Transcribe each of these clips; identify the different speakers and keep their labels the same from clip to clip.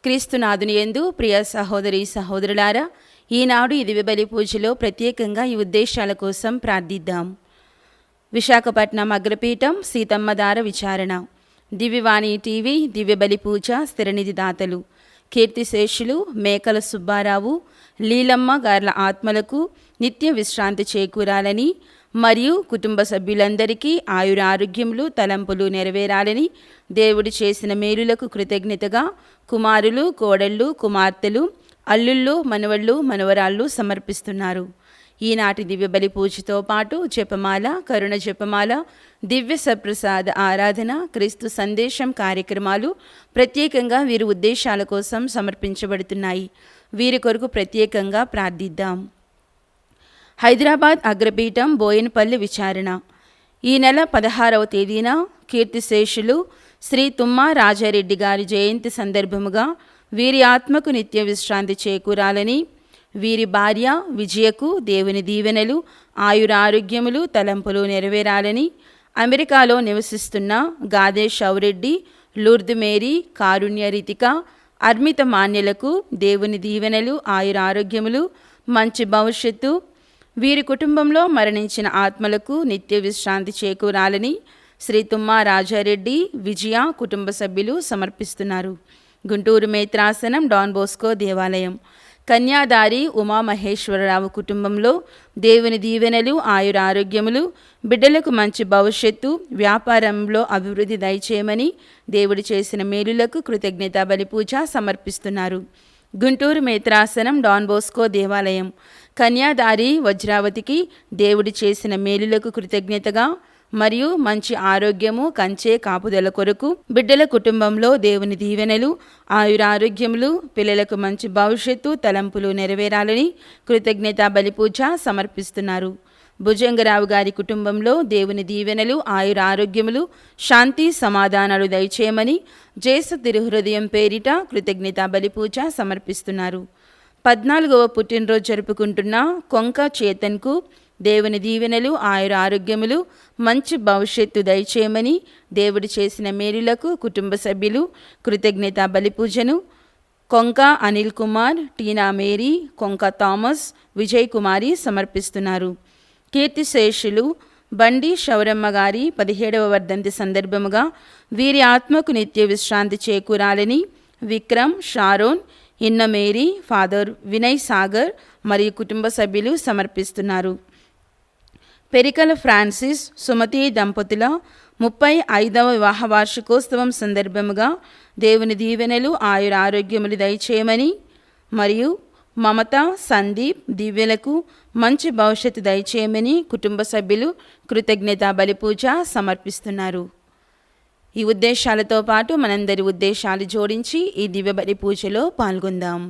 Speaker 1: క్రీస్తునాథుని యందు ప్రియ సహోదరి సహోదరులారా, ఈనాడు ఈ దివ్యబలి పూజలో ప్రత్యేకంగా ఈ ఉద్దేశాల కోసం ప్రార్థిద్దాం. విశాఖపట్నం అగ్రపీఠం సీతమ్మధార విచారణ, దివ్యవాణి టీవీ దివ్యబలి పూజ స్థిరనిధి దాతలు కీర్తిశేషులు మేకల సుబ్బారావు, లీలమ్మ గార్ల ఆత్మలకు నిత్య విశ్రాంతి చేకూరాలని మరియు కుటుంబ సభ్యులందరికీ ఆయురారోగ్యములు తలంపులు నెరవేరాలని దేవుడు చేసిన మేలులకు కృతజ్ఞతగా కుమారులు, కోడళ్ళు, కుమార్తెలు, అల్లుళ్ళు, మనవళ్ళు, మనవరాళ్ళు సమర్పిస్తున్నారు. ఈనాటి దివ్యబలి పూజతో పాటు జపమాల, కరుణ జపమాల, దివ్య సప్రసాద ఆరాధన, క్రీస్తు సందేశం కార్యక్రమాలు ప్రత్యేకంగా వీరి ఉద్దేశాల కోసం సమర్పించబడుతున్నాయి. వీరి కొరకు ప్రత్యేకంగా ప్రార్థిద్దాం. హైదరాబాద్ అగ్రపీఠం బోయినపల్లి విచారణ, ఈ నెల 16వ తేదీన కీర్తిశేషులు శ్రీ తుమ్మా రాజారెడ్డి గారి జయంతి సందర్భముగా వీరి ఆత్మకు నిత్య విశ్రాంతి చేకూరాలని, వీరి భార్య విజయకు దేవుని దీవెనలు, ఆయురారోగ్యములు, తలంపులు నెరవేరాలని, అమెరికాలో నివసిస్తున్న గాదే షౌరెడ్డి, లూర్దు మేరీ, కారుణ్య రితిక, అర్మిత మాన్యులకు దేవుని దీవెనలు, ఆయురారోగ్యములు, మంచి భవిష్యత్తు, వీరి కుటుంబంలో మరణించిన ఆత్మలకు నిత్య విశ్రాంతి చేకూరాలని శ్రీ తుమ్మా రాజారెడ్డి, విజయ కుటుంబ సభ్యులు సమర్పిస్తున్నారు. గుంటూరు మేత్రాసనం డాన్ బోస్కో దేవాలయం కన్యాదారి ఉమామహేశ్వరరావు కుటుంబంలో దేవుని దీవెనలు, ఆయురారోగ్యములు, బిడ్డలకు మంచి భవిష్యత్తు, వ్యాపారంలో అభివృద్ధి దయచేయమని దేవుడు చేసిన మేలులకు కృతజ్ఞతా బలి పూజ సమర్పిస్తున్నారు. గుంటూరు మేత్రాసనం డాన్ బోస్కో దేవాలయం కన్యాదారి వజ్రావతికి దేవుడు చేసిన మేలులకు కృతజ్ఞతగా మరియు మంచి ఆరోగ్యము, కంచే కాపుదల కొరకు బిడ్డల కుటుంబంలో దేవుని దీవెనలు, ఆయురారోగ్యములు, పిల్లలకు మంచి భవిష్యత్తు, తలంపులు నెరవేరాలని కృతజ్ఞతా బలి పూజ సమర్పిస్తున్నారు. భుజంగరావు గారి కుటుంబంలో దేవుని దీవెనలు, ఆయురారోగ్యములు, శాంతి సమాధానాలు దయచేయమని జేసు తిరుహృదయం పేరిట కృతజ్ఞతా బలి పూజ సమర్పిస్తున్నారు. 14వ పుట్టినరోజు జరుపుకుంటున్న కొంక చేతన్కు దేవుని దీవెనలు, ఆయురారోగ్యములు, మంచి భవిష్యత్తు దయచేయమని దేవుడు చేసిన మేలులకు కుటుంబ సభ్యులు కృతజ్ఞతా బలి పూజను కొంక అనిల్ కుమార్, టీనా మేరీ, కొంక థామస్, విజయ్ కుమారి సమర్పిస్తున్నారు. కీర్తిశేషులు బండి శౌరమ్మ గారి 17వ వర్ధంతి సందర్భముగా వీరి ఆత్మకు నిత్య విశ్రాంతి చేకూరాలని విక్రమ్, షారోన్, ఇన్న మేరీ, ఫాదర్ వినయ్ సాగర్ మరియు కుటుంబ సభ్యులు సమర్పిస్తున్నారు. పెరికల ఫ్రాన్సిస్, సుమతి దంపతుల 35వ వివాహ వార్షికోత్సవం సందర్భముగా దేవుని దీవెనలు, ఆయురారోగ్యములు దయచేయమని మరియు మమత, సందీప్, దివ్యలకు మంచి భవిష్యత్తు దయచేయమని కుటుంబ సభ్యులు కృతజ్ఞతా బలి పూజ సమర్పిస్తున్నారు. ఈ ఉద్దేశాలతో పాటు మనందరి ఉద్దేశాలు జోడించి ఈ దివ్య బలి పూజలో పాల్గొందాం.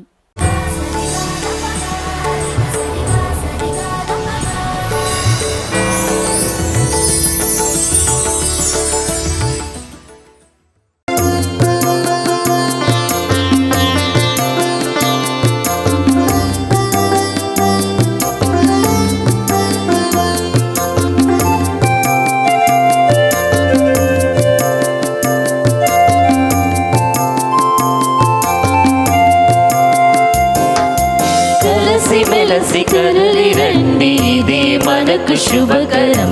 Speaker 2: మెలసి కరలి రండి, ఇదే మనకు శుభకరం,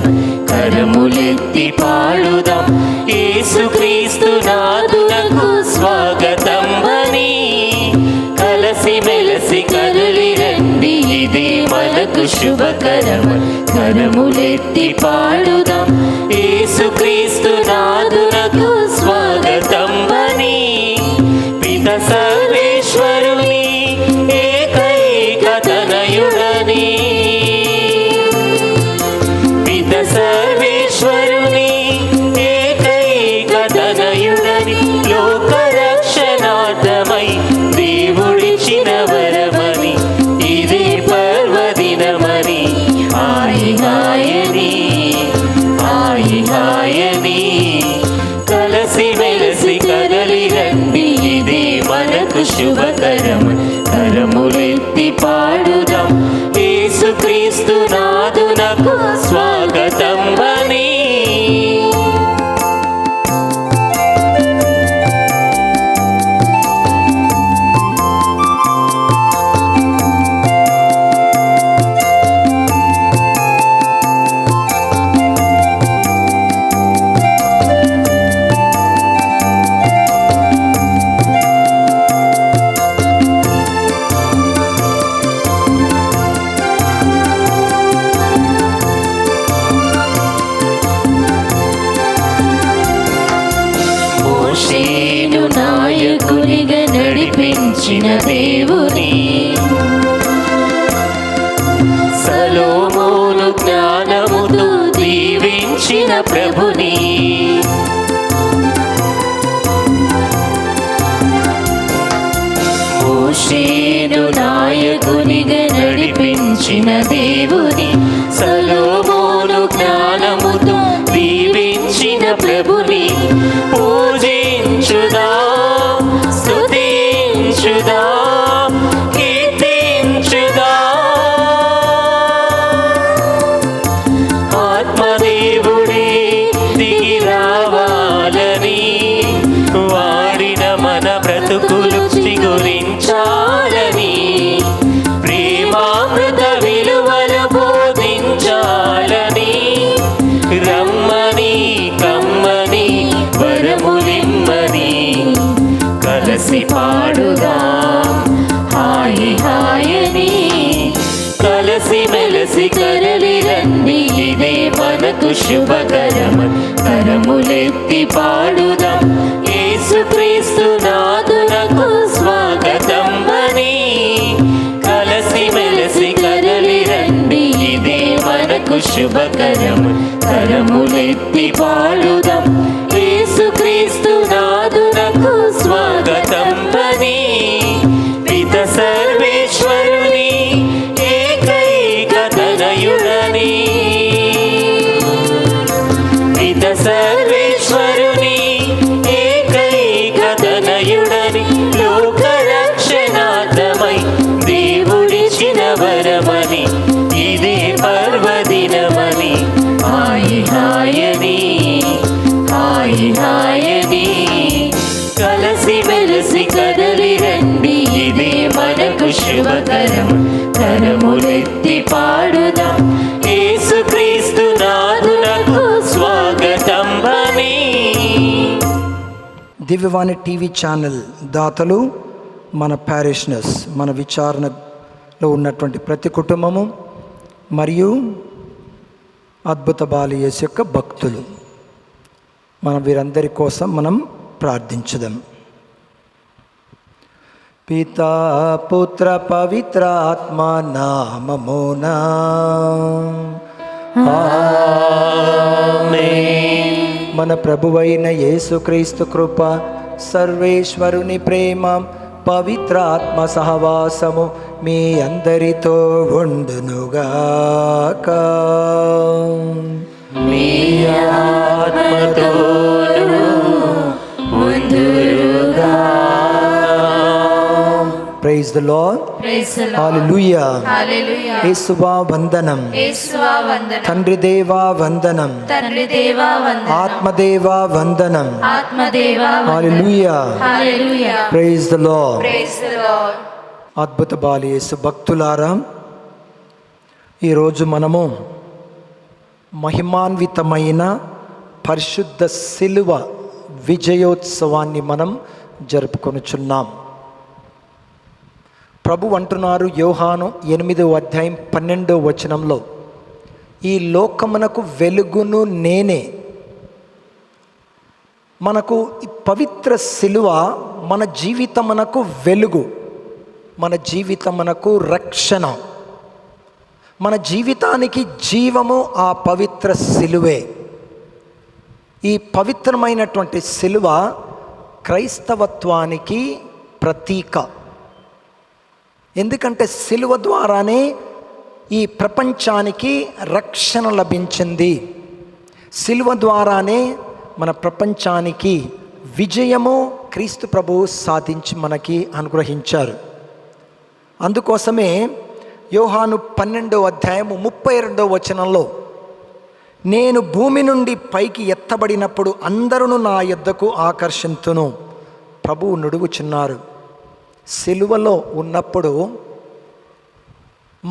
Speaker 2: కరములెత్తి పాడుదాం యేసుక్రీస్తు నాదునకు స్వాగతం అని. కలసి మెలసి కరలి రండి, ఇదే మనకు శుభకరం, కరములెత్తి పాడుదాం యేసుక్రీస్తు నాదునకు స్వాగతం అని. పిత సర్వేశ్వరుని తనయుడని, పిత సర్వేశ్వరుని ఏకైక తనయుడని, లోక రక్షణార్థమై దేవుడిచిన వరమని, ఇదే పర్వదినమని, హాయి హాయని హాయి హాయని. కలసి మెలసి కదలి రండి, ఇదే మనకు శుభకరం, కరములెత్తి పాడుదాం యేసుక్రీస్తు నాదునకు స్వాగతం. దీవించిన దేవుని, సలోమోను జ్ఞానముతో దీవించిన ప్రభుని, మోషేను నాయకునిగా నడిపించిన దేవుని, సలోమోను జ్ఞానముతో దీవించిన ప్రభుని పూజించుదాం, స్తుతించుదాం, కీర్తించుదాం. ఆత్మదేవుడే దిగి రావాలని, వాడిన మన బ్రతుకులు చిగురించాలని, ప్రేమామృత విలువలు బోధించాలని, రమ్మని కమ్మని వరములిమ్మని కలసి పాడుదాం హాయి హాయని. కలసి మెలసి కరలి రండి, ఇదే మనకు శుభకరమ, కరములెత్తి పాడుదాం యేసుక్రీస్తు నాదునకు స్వాగతం అని. కలసి మెలసి కరలి రండి, ఇదే మనకు శుభకరం, కరములెత్తి పాడుదాం యేసుక్రీస్తు నాదునకు స్వాగతం అని. పిత సర్వేశ్వరుని ఏకైక తనయుడని, పిత సర్వేశ్వరుని ఏకైక తనయుడని, లోక రక్షణార్థమై దేవుడిచిన వరమని, ఇదే పర్వదినమని, హాయి హాయని హాయి హాయని. కలసి మెలసి కదలి రండి, ఇదే మనకు శుభకరం, కరములెత్తి పాడుదాం యేసుక్రీస్తు నాదునకు స్వాగతం అని.
Speaker 3: దివ్యవాణి టీవీ ఛానల్ దాతలు, మన పారిషనర్స్, మన విచారణలో ఉన్నటువంటి ప్రతి కుటుంబము మరియు అద్భుత బాలి యేసు యొక్క భక్తులు, మన వీరందరి కోసం మనం ప్రార్థించుదాం. పితా పుత్ర పవిత్ర ఆత్మ నామమునా
Speaker 2: ఆమేన్.
Speaker 3: మన ప్రభువైన యేసుక్రీస్తు కృప, సర్వేశ్వరుని ప్రేమ, పవిత్ర ఆత్మ సహవాసము మీ అందరితో ఉండునుగాక.
Speaker 2: మీ ఆత్మతోను ఉందురుగా.
Speaker 3: Praise the Lord. హల్లెలూయా. యేసువా వందనం, తండ్రి దేవా వందనం, ఆత్మదేవా వందనం. హల్లెలూయా. Praise the Lord. అద్భుత బాలి యేసు భక్తులారా, ఈరోజు మనము మహిమాన్వితమైన పరిశుద్ధ శిలువ విజయోత్సవాన్ని మనం జరుపుకొనుచున్నాం. ప్రభు అంటున్నారు యోహాను 8:12 ఈ లోకమునకు వెలుగును నేనే. మనకు ఈ పవిత్ర శిలువ మన జీవితమునకు వెలుగు, మన జీవితమునకు రక్షణ, మన జీవితానికి జీవము ఆ పవిత్ర శిలువే. ఈ పవిత్రమైనటువంటి శిలువ క్రైస్తవత్వానికి ప్రతీక. ఎందుకంటే శిలువ ద్వారానే ఈ ప్రపంచానికి రక్షణ లభించింది. శిలువ ద్వారానే మన ప్రపంచానికి విజయము క్రీస్తు ప్రభువు సాధించి మనకి అనుగ్రహించారు. అందుకోసమే యోహాను 12:32 నేను భూమి నుండి పైకి ఎత్తబడినప్పుడు అందరూ నా యొద్దకు ఆకర్షింతును ప్రభువు నుడుగుచున్నారు. సిలువలో ఉన్నప్పుడు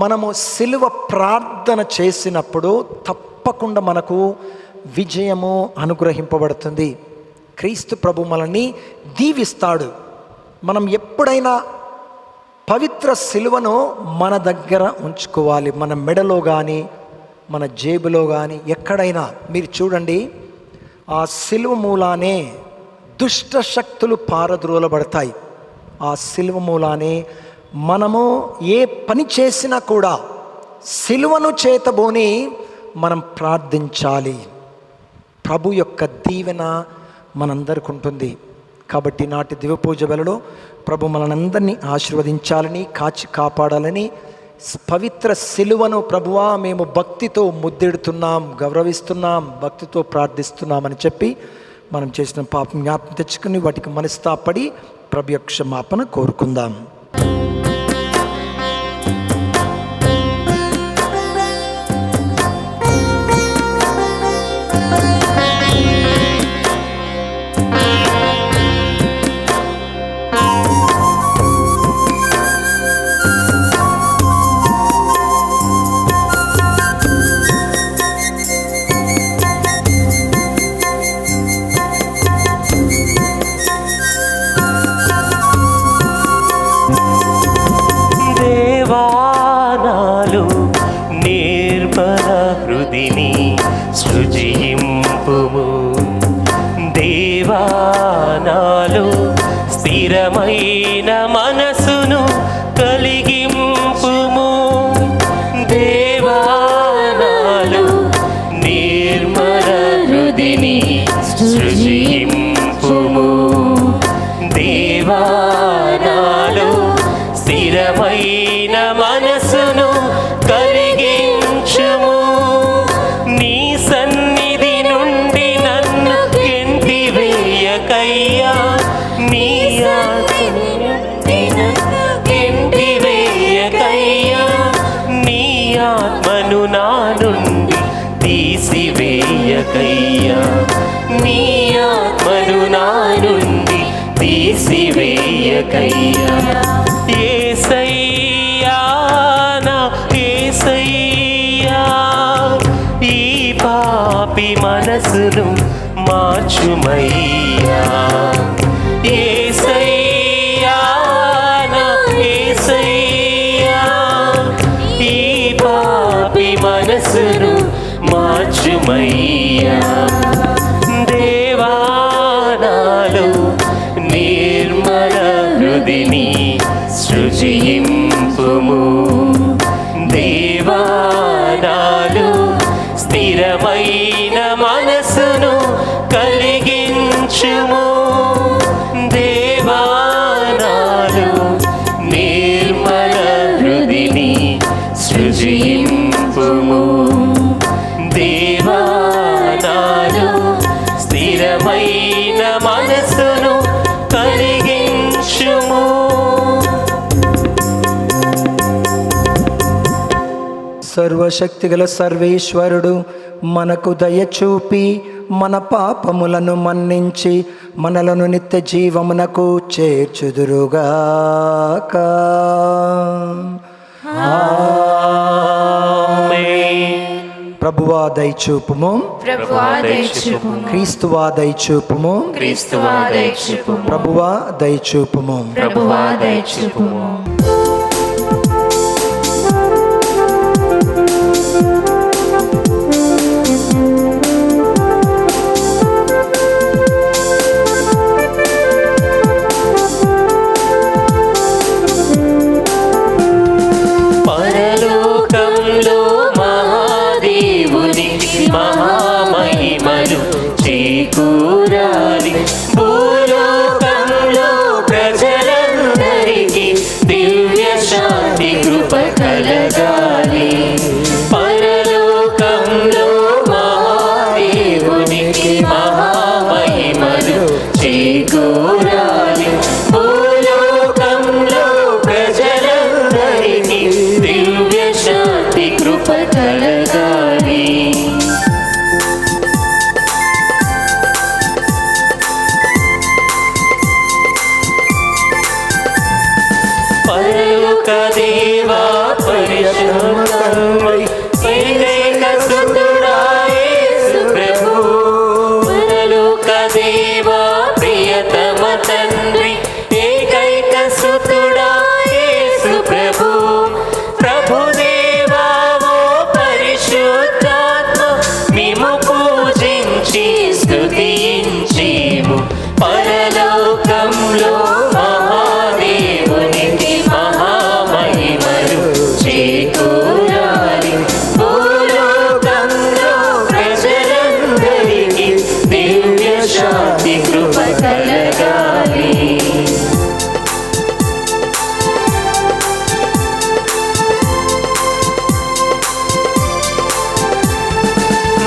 Speaker 3: మనము సిలువ ప్రార్థన చేసినప్పుడు తప్పకుండా మనకు విజయము అనుగ్రహింపబడుతుంది. క్రీస్తు ప్రభు మనల్ని దీవిస్తాడు. మనం ఎప్పుడైనా పవిత్ర సిలువను మన దగ్గర ఉంచుకోవాలి. మన మెడలో కానీ మన జేబులో కానీ ఎక్కడైనా మీరు చూడండి, ఆ సిలువ మూలానే దుష్ట శక్తులు పారద్రోలబడతాయి. ఆ సిలువ మూలానే మనము ఏ పని చేసినా కూడా సిలువను చేతబోని మనం ప్రార్థించాలి. ప్రభు యొక్క దీవెన మనందరికి ఉంటుంది. కాబట్టి నాటి దివ్యపూజ వేళలో ప్రభు మనందరినీ ఆశీర్వదించాలని, కాచి కాపాడాలని, పవిత్ర సిలువను ప్రభువా మేము భక్తితో ముద్దెడుతున్నాం, గౌరవిస్తున్నాం, భక్తితో ప్రార్థిస్తున్నామని చెప్పి మనం చేసిన పాపం జ్ఞాపకం తెచ్చుకుని వాటికి మనస్తాపడి ప్రభు యొక్క క్షమాపణ కోరుకుందాం.
Speaker 2: హృదిని సృజింపుము దేవా, నాలో స్థిరమైన మనసును కలిగింపుము దేవా, నాలో నిర్మల హృదిని సృజింపుము దేవా, నాలో స్థిరమైన మనసును కలిగించుము. నీ సన్నిధి నుండి నన్ను గెంటివేయకయ్యా, నీ గెంటివేయకయ్యా, నీ ఆత్మను నా నుండి తీసివేయకయ్యా, నీ ఆత్మను నా నుండి తీసివేయకయ్యా. యేసయ్యా, నా యేసయ్యా, ఈ పాపి మనసును మార్చుమయ్యా. యేసయ్యా, నా యేసయ్యా, ఈ పాపి మనసును మార్చుమయ్యా. దేవా, నాలో నిర్మల హృదిని సృజింపుము దేవా, నాలో స్థిరమైన మనసును కలిగించుము దేవా, నాలో నిర్మల హృదిని సృజింపుము దేవా, నాలో స్థిరమైన మనసును కలిగించుము.
Speaker 3: సర్వశక్తిగల సర్వేశ్వరుడు మనకు దయచూపి మన పాపములను మన్నించి మనలను నిత్య జీవమునకు చేర్చుదురుగాక. ప్రభువా దయచూపుము, క్రీస్తువా దయచూపుము, ప్రభువా దయచూపుము.
Speaker 2: పరలోకంలో మహాదేవునికి మహామహిమలు చేకూరాలి, భూలోకంలో ప్రజలందరికీ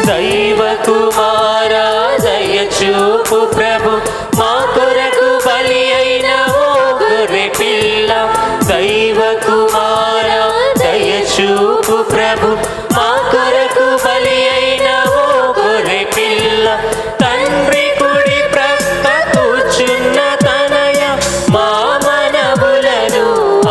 Speaker 2: దైవ కుమారా దయ చూపు ప్రభు, మా కొరకు బలి అయిన ఓ గొర్రె పిల్ల. దైవ కుమారా దయ చూపు ప్రభు, మా కొరకు బలి అయిన ఓ గొర్రె పిల్ల. తండ్రి కుడి ప్రక్క కూర్చున్న తనయ, మా మనవులను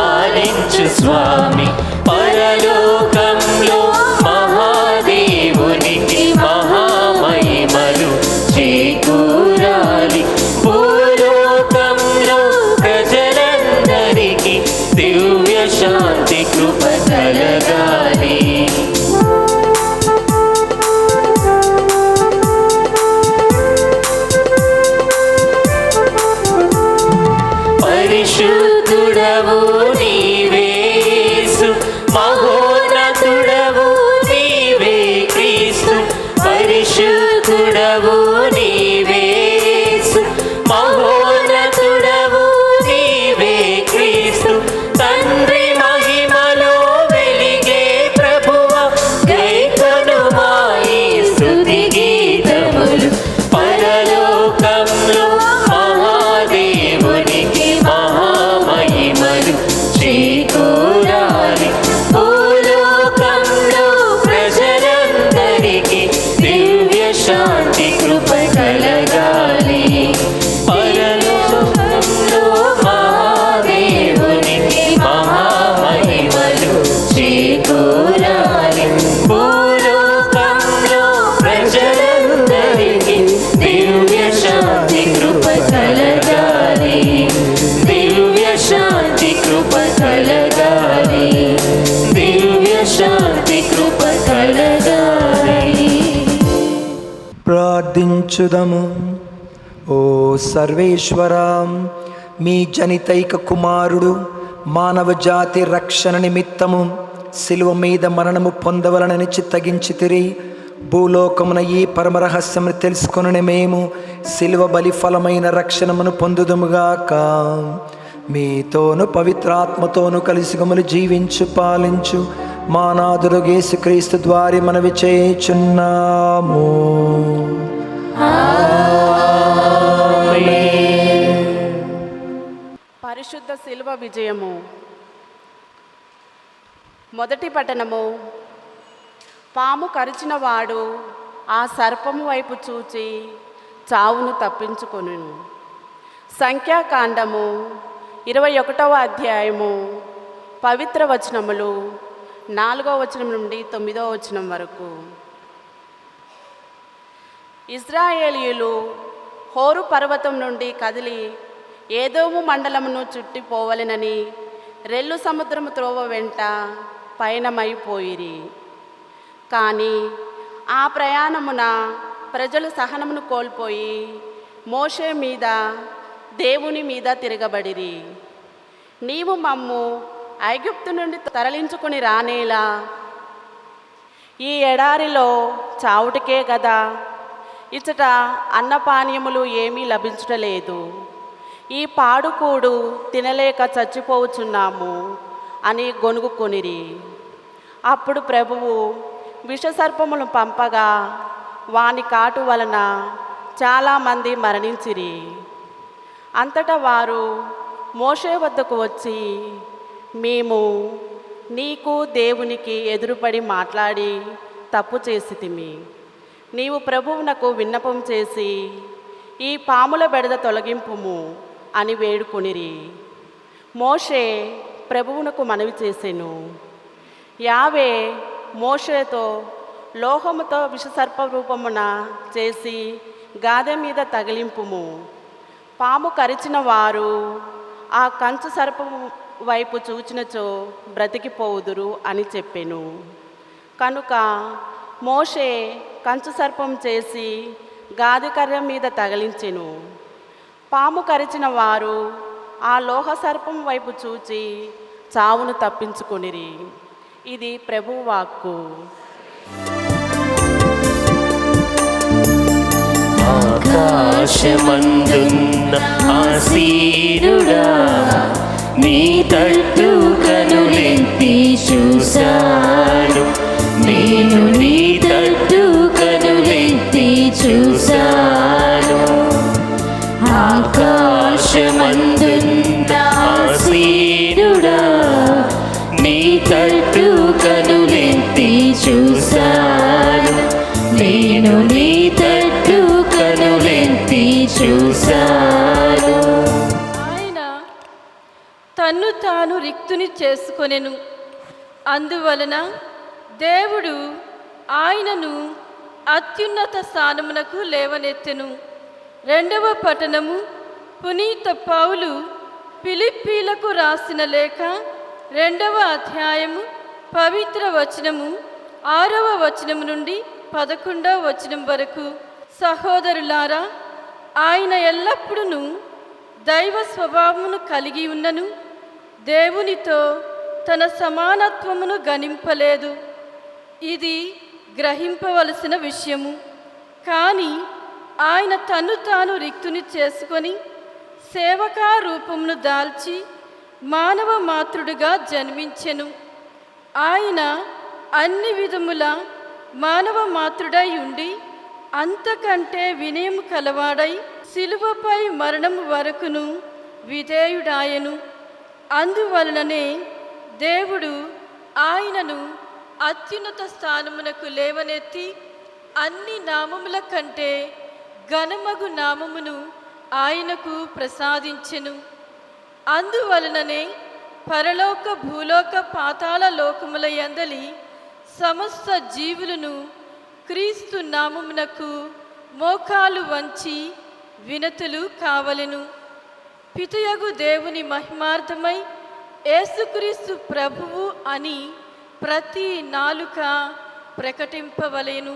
Speaker 2: ఆలించు స్వామి. పరలోకంలో మహాదేవునికి మహామహిమలు చేకూరాలి. భూలోకంలో ప్రజలందరికీ దివ్య శాంతి కృప కలగాలి. పరిశుద్ధుడవు నీవే యేసు, మహోన్నతుడవు నీవే క్రీస్తు. పరిశుద్ధుడవు నీవే యేసు, మహోన్నతుడవు నీవే క్రీస్తు. తండ్రి మహిమలో వెలిగే ప్రభువ, గైకొనుమా ఈ స్తుతి గీతములు. పరలోకంలో మహాదేవునికి మహామహిమలు చేకూరాలి. భూలోకంలో ప్రజలందరికీ దివ్య శాంతి కృప కలగాలి. పరలోకంలో మహాదేవునికి మహామహిమలు చేకూరాలి. భూలోకంలో ప్రజలందరికీ దివ్య శాంతి కృప కలగాలి. దివ్య శాంతి కృప కలగాలి. దివ్య శాంతి కృప కలగాలి.
Speaker 3: ప్రార్థించుదము. ఓ సర్వేశ్వరా, మీ జనితైక కుమారుడు మానవ జాతి రక్షణ నిమిత్తము శిలువ మీద మరణము పొందవలనని చిత్తగించితిరి. భూలోకమున ఈ పరమరహస్యమును తెలుసుకొనని మేము శిలువ బలి ఫలమైన రక్షణమును పొందుదుముగాక. మీతోను పవిత్రాత్మతోను కలిసి గమలు జీవించు పాలించు మా నాథుడు యేసుక్రీస్తు ద్వారా మనవి చేయుచున్నాము.
Speaker 4: పరిశుద్ధ శిలువ విజయము. మొదటి పట్టణము. పాము కరిచినవాడు ఆ సర్పము వైపు చూచి చావును తప్పించుకొనును. సంఖ్యాకాండము 21వ అధ్యాయము పవిత్ర వచనములు 4వ వచనం నుండి 9వ వచనం వరకు. ఇశ్రాయేలీయులు హోరు పర్వతం నుండి కదిలి ఏదోము మండలమును చుట్టిపోవలెనని రెల్లు సముద్రము త్రోవ వెంట పయనమైపోయిరి. కానీ ఆ ప్రయాణమున ప్రజలు సహనమును కోల్పోయి మోషే మీద దేవుని మీద తిరగబడిరి. నీవు మమ్ము ఐగుప్తు నుండి తరలించుకుని రానేలా ఈ ఎడారిలో చావుటికే గదా, ఇచ్చట అన్నపానీయములు ఏమీ లభించటలేదు, ఈ పాడుకూడు తినలేక చచ్చిపోవచ్చున్నాము అని గొనుగుకొనిరి. అప్పుడు ప్రభువు విషసర్పములు పంపగా వాని కాటు వలన చాలామంది మరణించిరి. అంతటా వారు మోషే వద్దకు వచ్చి, మేము నీకు దేవునికి ఎదురుపడి మాట్లాడి తప్పు చేసితిమి. నీవు ప్రభువునకు విన్నపం చేసి ఈ పాముల బెడద తొలగింపుము అని వేడుకొనిరి. మోషే ప్రభువునకు మనవి చేసెను. యావే మోషేతో లోహముతో విషసర్ప రూపమున చేసి గాదె మీద తగిలింపుము. పాము కరిచిన వారు ఆ కంచు సర్పము వైపు చూచినచో బ్రతికిపోవుదురు అని చెప్పెను. కనుక మోషే కంచు సర్పం చేసి గాది కర్ర మీద తగిలించెను. పాము కరిచిన వారు ఆ లోహ సర్పం వైపు చూచి చావును తప్పించుకొనిరి. ఇది ప్రభువు వాక్కు.
Speaker 2: ఆకాశమందున్న ఆసీనుడా, నీ తట్టు కనులెత్తి చూశాను, నేను నీ తట్టు కను
Speaker 5: తాను రిక్తుని చేసుకొనెను. అందువలన దేవుడు ఆయనను అత్యున్నత స్థానమునకు లేవనెత్తెను. రెండవ పట్టణము. పునీత పౌలు ఫిలిప్పీలకు రాసిన లేఖ 2వ అధ్యాయము పవిత్ర వచనము 6వ వచనము నుండి 11వ వచనం వరకు. సహోదరులారా, ఆయన ఎల్లప్పుడూ దైవ స్వభావమును కలిగి ఉన్నను, దేవునితో తన సమానత్వమును గణింపలేదు. ఇది గ్రహింపవలసిన విషయము. కానీ ఆయన తన్ను తాను రిక్తుని చేసుకొని సేవకా రూపమును దాల్చి మానవ మాతృడుగా జన్మించెను. ఆయన అన్ని విధముల మానవ మాతృడై ఉండి అంతకంటే వినయము కలవాడై శిలువపై మరణము వరకును విధేయుడాయను. అందువలననే దేవుడు ఆయనను అత్యున్నత స్థానమునకు లేవనెత్తి అన్ని నామముల కంటే ఘనమగు నామమును ఆయనకు ప్రసాదించెను. అందువలననే పరలోక భూలోక పాతాళ లోకముల యందలి సమస్త జీవులను క్రీస్తు నామమునకు మోకాలు వంచి వినతులు కావలెను. పితయగు దేవుని మహిమార్థమై యేసుక్రీస్తు ప్రభువు అని ప్రతి నాలుక ప్రకటింపవలెను.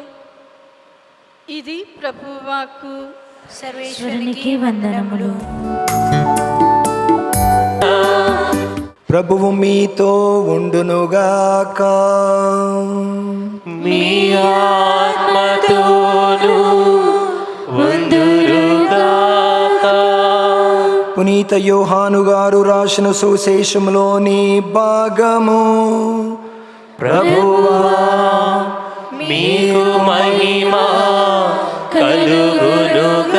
Speaker 5: ఇది ప్రభువాక్కు.
Speaker 6: సర్వేశ్వరునికి వందనములు.
Speaker 3: ప్రభువు మీతో ఉండునుగాక.
Speaker 2: మీ ఆత్మతోను ఉందురుగాక.
Speaker 3: పునీత యోహాను గారు రాసిన సువిశేషములోని భాగము.
Speaker 2: ప్రభువా, మీకు మహిమ కలుగునుగాక.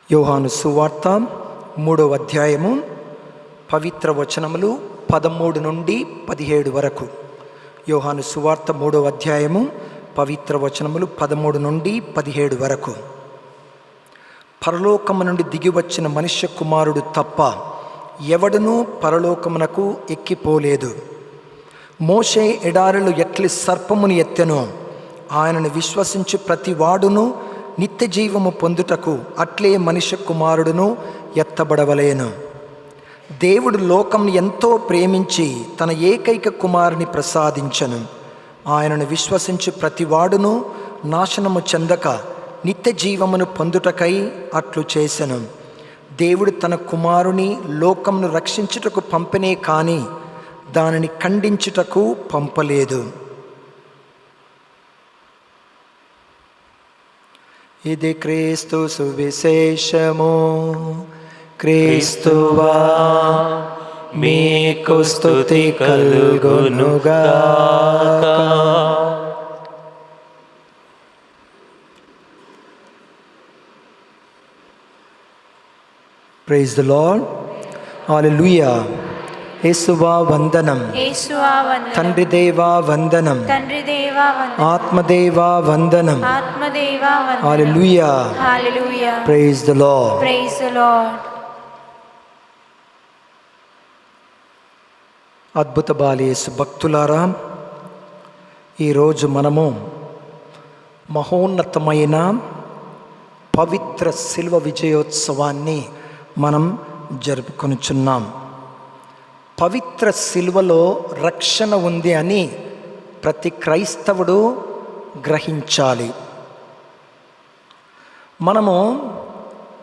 Speaker 3: యోహాను సువార్త 3వ అధ్యాయము పవిత్ర వచనములు 13 నుండి 17 వరకు. యోహాను సువార్త 3వ అధ్యాయము పవిత్ర వచనములు 13 నుండి 17 వరకు. పరలోకము నుండి దిగివచ్చిన మనుష్య కుమారుడు తప్ప ఎవడునూ పరలోకమునకు ఎక్కిపోలేదు. మోషే ఎడారిలో ఎట్లి సర్పమును ఎత్తెనో ఆయనను విశ్వసించి ప్రతి వాడును నిత్య జీవము పొందుటకు అట్లే మనుష్య కుమారుడును ఎత్తబడవలేను. దేవుడు లోకంను ఎంతో ప్రేమించి తన ఏకైక కుమారుని ప్రసాదించెను. ఆయనను విశ్వసించి ప్రతివాడును నాశనము చెందక నిత్య జీవమును పొందుటకై అట్లు చేసెను. దేవుడు తన కుమారుని లోకంను రక్షించుటకు పంపినే కానీ దానిని ఖండించుటకు పంపలేదు. ఇది క్రీస్తు సువిశేషము. క్రీస్తువా, మీకు స్తుతి కలుగునుగాక. Praise the Lord. హల్లెలూయా. యేసువా వందనం.
Speaker 6: యేసువా వందనం.
Speaker 3: తండ్రి దేవా వందనం.
Speaker 6: తండ్రి దేవా వందనం.
Speaker 3: ఆత్మదేవా వందనం.
Speaker 6: ఆత్మదేవా వందనం.
Speaker 3: హల్లెలూయా.
Speaker 6: హల్లెలూయా.
Speaker 3: Praise the Lord.
Speaker 6: Praise the Lord.
Speaker 3: అద్భుత బాలయేసు భక్తులారా, ఈరోజు మనము మహోన్నతమైన పవిత్ర శిల్వ విజయోత్సవాన్ని మనం జరుపుకొనుచున్నాం. పవిత్ర శిల్వలో రక్షణ ఉంది అని ప్రతి క్రైస్తవుడు గ్రహించాలి. మనము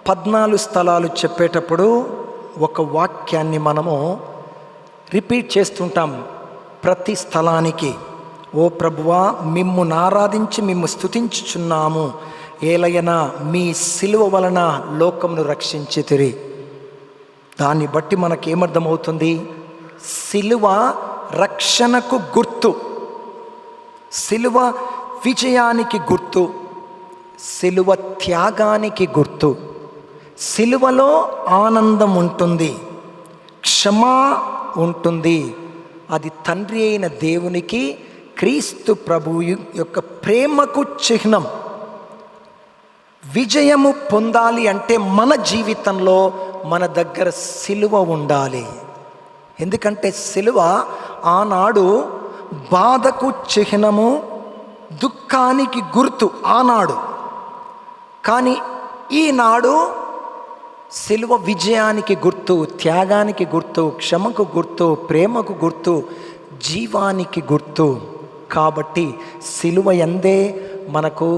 Speaker 3: 14 స్థలాలు చెప్పేటప్పుడు ఒక వాక్యాన్ని మనము రిపీట్ చేస్తుంటాం ప్రతి స్థలానికి. ఓ ప్రభువా, మిమ్మును ఆరాధించి మిమ్ము స్తుతించుచున్నాము, ఏలయనా మీ సిలువ వలన లోకమును రక్షించితిరి. దాన్ని బట్టి మనకేమర్థమవుతుంది? సిలువ రక్షణకు గుర్తు, సిలువ విజయానికి గుర్తు, సిలువ త్యాగానికి గుర్తు, సిలువలో ఆనందం ఉంటుంది, క్షమ ఉంటుంది. అది తండ్రి అయిన దేవునికి, క్రీస్తు ప్రభువు యొక్క ప్రేమకు చిహ్నం. విజయము పొందాలి అంటే మన జీవితంలో మన దగ్గర సిలువ ఉండాలి. ఎందుకంటే సిలువ ఆనాడు బాధకు చిహ్నము, దుఃఖానికి గుర్తు ఆనాడు. కానీ ఈనాడు సిలువ విజయానికి గుర్తు, త్యాగానికి గుర్తు, క్షమకు గుర్తు, ప్రేమకు గుర్తు, జీవానికి గుర్తు. కాబట్టి సిలువ యందే మనకు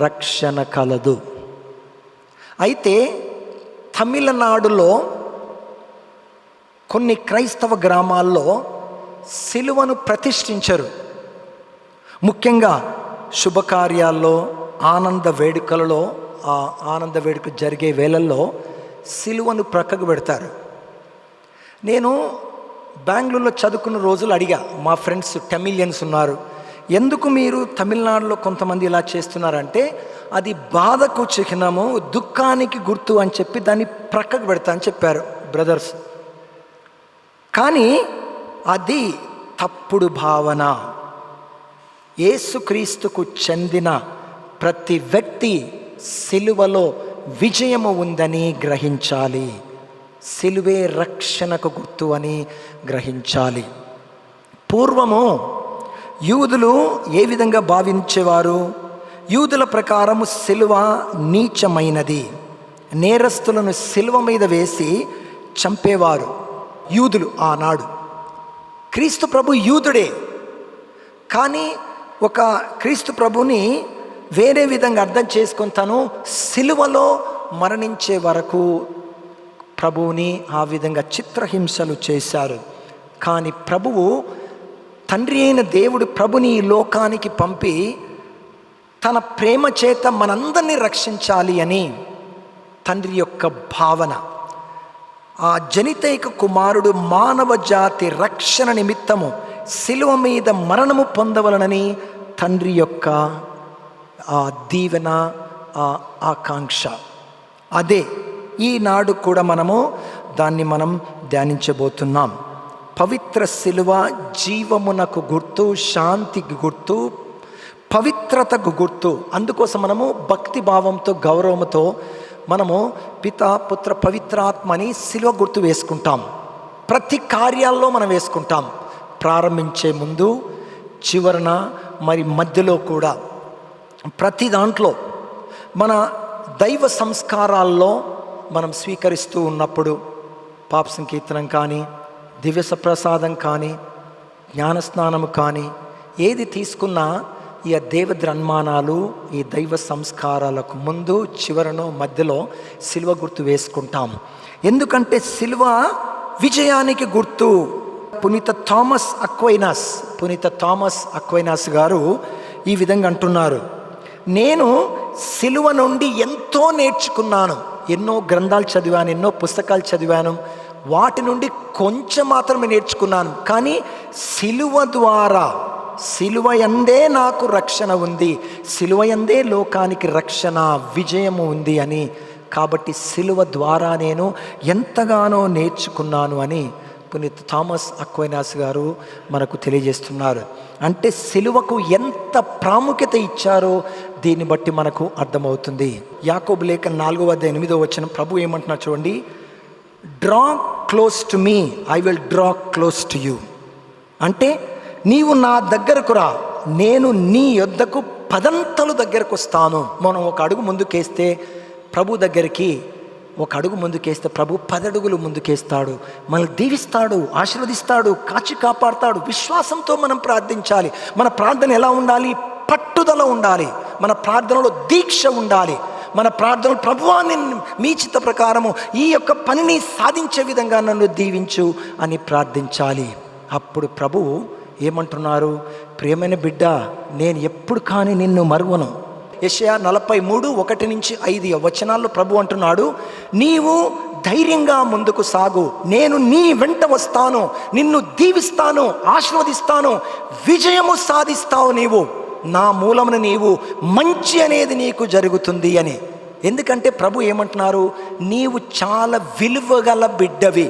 Speaker 3: రక్షణ కలదు. అయితే తమిళనాడులో కొన్ని క్రైస్తవ గ్రామాల్లో సిలువను ప్రతిష్ఠించరు. ముఖ్యంగా శుభకార్యాల్లో, ఆనంద వేడుకలలో, ఆ ఆనంద వేడుక జరిగే వేళల్లో సిలువను ప్రక్కకు పెడతారు. నేను బెంగళూరులో చదువుకున్న రోజులు అడిగా, మా ఫ్రెండ్స్ టమిలియన్స్ ఉన్నారు, ఎందుకు మీరు తమిళనాడులో కొంతమంది ఇలా చేస్తున్నారంటే అది బాధకు చిహ్నము, దుఃఖానికి గుర్తు అని చెప్పి దాన్ని ప్రక్కకు పెడతా అని చెప్పారు బ్రదర్స్. కానీ అది తప్పుడు భావన. యేసుక్రీస్తుకు చెందిన ప్రతి వ్యక్తి సిలువలో విజయము ఉందని గ్రహించాలి. సిలువే రక్షణకు గుర్తు అని గ్రహించాలి. పూర్వము యూదులు ఏ విధంగా భావించేవారు? యూదుల ప్రకారము సిలువ నీచమైనది, నేరస్తులను సిలువ మీద వేసి చంపేవారు యూదులు ఆనాడు. క్రీస్తు ప్రభు యూదుడే, కానీ ఒక క్రీస్తు ప్రభుని వేరే విధంగా అర్థం చేసుకొని తను సిలువలో మరణించే వరకు ప్రభువుని ఆ విధంగా చిత్రహింసలు చేశారు. కానీ ప్రభువు, తండ్రి అయిన దేవుడు ప్రభుని ఈ లోకానికి పంపి తన ప్రేమ చేత మనందరినీ రక్షించాలి అని తండ్రి యొక్క భావన. ఆ జనితైక కుమారుడు మానవ జాతి రక్షణ నిమిత్తము సిలువ మీద మరణము పొందవలనని తండ్రి యొక్క ఆ దీవెన, ఆ ఆకాంక్ష. అదే ఈనాడు కూడా దాన్ని మనం ధ్యానించబోతున్నాం. పవిత్ర సిలువ జీవమునకు గుర్తు, శాంతికి గుర్తు, పవిత్రతకు గుర్తు. అందుకోసం భక్తి భావంతో, గౌరవంతో పితా, పుత్ర, పవిత్రాత్మని సిలువ గుర్తు వేసుకుంటాం. ప్రతి కార్యాల్లో మనం వేసుకుంటాం. ప్రారంభించే ముందు, చివరన, మరి మధ్యలో కూడా ప్రతి దాంట్లో మన దైవ సంస్కారాల్లో మనం స్వీకరిస్తూ ఉన్నప్పుడు పాప సంకీర్తనం కానీ, దివ్య సప్రసాదం కానీ, జ్ఞానస్నానము కానీ ఏది తీసుకున్నా ఈ దేవద్రన్మానాలు, ఈ దైవ సంస్కారాలకు ముందు, చివరను, మధ్యలో సిలువ గుర్తు వేసుకుంటాం. ఎందుకంటే సిలువ విజయానికి గుర్తు. పునీత థామస్ అక్వైనాస్ గారు ఈ విధంగా అంటున్నారు, నేను సిలువ నుండి ఎంతో నేర్చుకున్నాను. ఎన్నో గ్రంథాలు చదివాను, ఎన్నో పుస్తకాలు చదివాను, వాటి నుండి కొంచెం మాత్రమే నేర్చుకున్నాను. కానీ సిలువ ద్వారా, సిలువ యందే నాకు రక్షణ ఉంది, సిలువ యందే లోకానికి రక్షణ, విజయము ఉంది అని. కాబట్టి సిలువ ద్వారా నేను ఎంతగానో నేర్చుకున్నాను అని పునీత థామస్ అక్వైనాస్ గారు మనకు తెలియజేస్తున్నారు. అంటే సిలువకు ఎంత ప్రాముఖ్యత ఇచ్చారో దీన్ని బట్టి మనకు అర్థమవుతుంది. యాకోబు లేఖ 4:8 ప్రభు ఏమంటున్నారు చూడండి, draw close to me, I will draw close to you. అంటే నీవు నా దగ్గరకు రా, నేను నీ యొద్దకు 10 అంతలు దగ్గరకు వస్తాను. మనం ఒక అడుగు ముందుకేస్తే ప్రభు దగ్గరికి, ఒక అడుగు ముందుకేస్తే ప్రభు 10 అడుగులు ముందుకేస్తాడు. మనల్ని దీవిస్తాడు, ఆశీర్వదిస్తాడు, కాచి కాపాడుతాడు. విశ్వాసంతో మనం ప్రార్థించాలి. మన ప్రార్థన ఎలా ఉండాలి? పట్టుదల ఉండాలి. మన ప్రార్థనలో దీక్ష ఉండాలి. మన ప్రార్థనలు, ప్రభువా నేను మీ చిత్త ప్రకారము ఈ యొక్క పనిని సాధించే విధంగా నన్ను దీవించు అని ప్రార్థించాలి. అప్పుడు ప్రభువు ఏమంటున్నారు? ప్రియమైన బిడ్డ, నేను ఎప్పుడు కానీ నిన్ను మరువను. యెషయా 43:1-5 ప్రభు అంటున్నాడు, నీవు ధైర్యంగా ముందుకు సాగు, నేను నీ వెంట వస్తాను, నిన్ను దీవిస్తాను, ఆశీర్వదిస్తాను, విజయము సాధిస్తావు. నీవు నా మూలమున నీవు మంచి అనేది నీకు జరుగుతుంది అని. ఎందుకంటే ప్రభు ఏమంటున్నారు, నీవు చాలా విలువగల బిడ్డవి,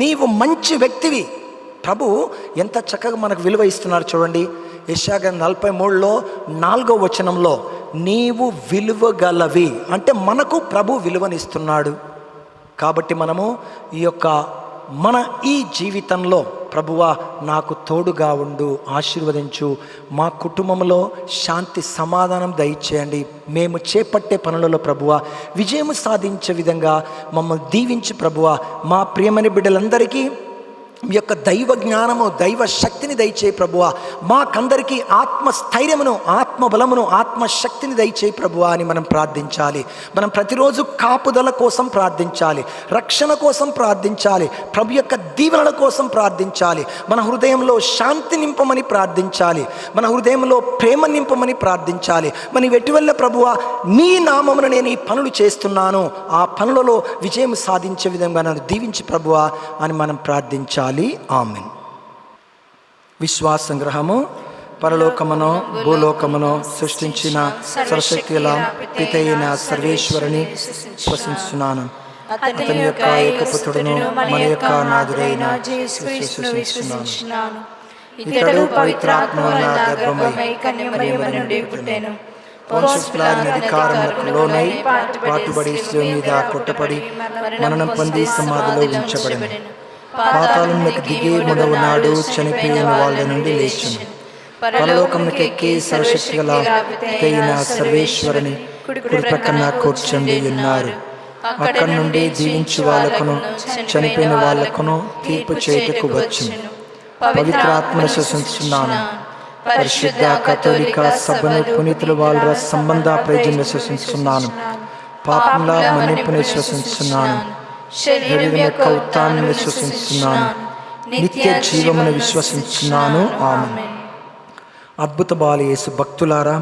Speaker 3: నీవు మంచి వ్యక్తివి. ప్రభు ఎంత చక్కగా మనకు విలువ ఇస్తున్నారు చూడండి. యెషయా 43లో 4వ వచనంలో నీవు విలువగలవి అంటే మనకు ప్రభు విలువనిస్తున్నాడు. కాబట్టి మనము మన ఈ జీవితంలో ప్రభువా నాకు తోడుగా ఉండు, ఆశీర్వదించు, మా కుటుంబంలో శాంతి సమాధానం దయచేయండి, మేము చేపట్టే పనులలో ప్రభువా విజయం సాధించే విధంగా మమ్మల్ని దీవించి ప్రభువా మా ప్రియమైన బిడ్డలందరికీ మీ యొక్క దైవ జ్ఞానము, దైవ శక్తిని దయచేయి ప్రభువా, మాకందరికీ ఆత్మస్థైర్యమును, ఆత్మబలమును, ఆత్మశక్తిని దయచేయి ప్రభువా అని మనం ప్రార్థించాలి. మనం ప్రతిరోజు కాపుదల కోసం ప్రార్థించాలి, రక్షణ కోసం ప్రార్థించాలి, ప్రభు యొక్క దీవెనల కోసం ప్రార్థించాలి, మన హృదయంలో శాంతి నింపమని ప్రార్థించాలి, మన హృదయంలో ప్రేమ నింపమని ప్రార్థించాలి. మన వెటివల్ల ప్రభువా నీ నామమున నేను ఈ పనులు చేస్తున్నాను, ఆ పనులలో విజయం సాధించే విధంగా నన్ను దీవించి ప్రభువా అని మనం ప్రార్థించాలి. ఆమేన్. విశ్వాస సంగ్రహము. పరలోకమును భూలోకమును సృష్టించిన సర్వశక్తిగల పితైన సర్వేశ్వరుని విశ్వసిస్తున్నాను. అతని యొక్క ఏకపుత్రుడును మన యొక్క నాథుడైన యేసుక్రీస్తును విశ్వసించుచున్నాను. ఇతడు పవిత్రాత్మ వలన గర్భమై కన్యమరియు నుండి పుట్టెను. పొంతియు పిలాతు అధికారములకు లోనై పాటుబడి శిలువ మీద కొట్టబడి మరణం పొంది సమాధిలో ఉంచబడెను. పాతాళంలోకి దిగి 3వ నాడు చనిపోయిన వాళ్ళ నుండి లేచెను. పరలోకమునకు ఎక్కి సర్వశక్తిగల పితైన సర్వేశ్వరుని కుడి ప్రక్కన కూర్చుండి ఉన్నారు. అక్కడి నుండి జీవించు వాళ్ళకును చనిపోయిన వాళ్ళకును తీర్పు చేయుటకు వచ్చును. పవిత్రాత్మను విశ్వసిస్తున్నాను. పరిశుద్ధ కథోలిక సభను పునీతుల వాళ్ళ సంబంధ ప్రయోజనం విశ్వసిస్తున్నాను. పాపముల మన్నింపును విశ్వసిస్తున్నాను. శరీరం యొక్క ఉత్థానం విశ్వసిస్తున్నాను. నిత్య జీవమును విశ్వసిస్తున్నాను. ఆమేన్. అద్భుత బాల యేసు భక్తులారా,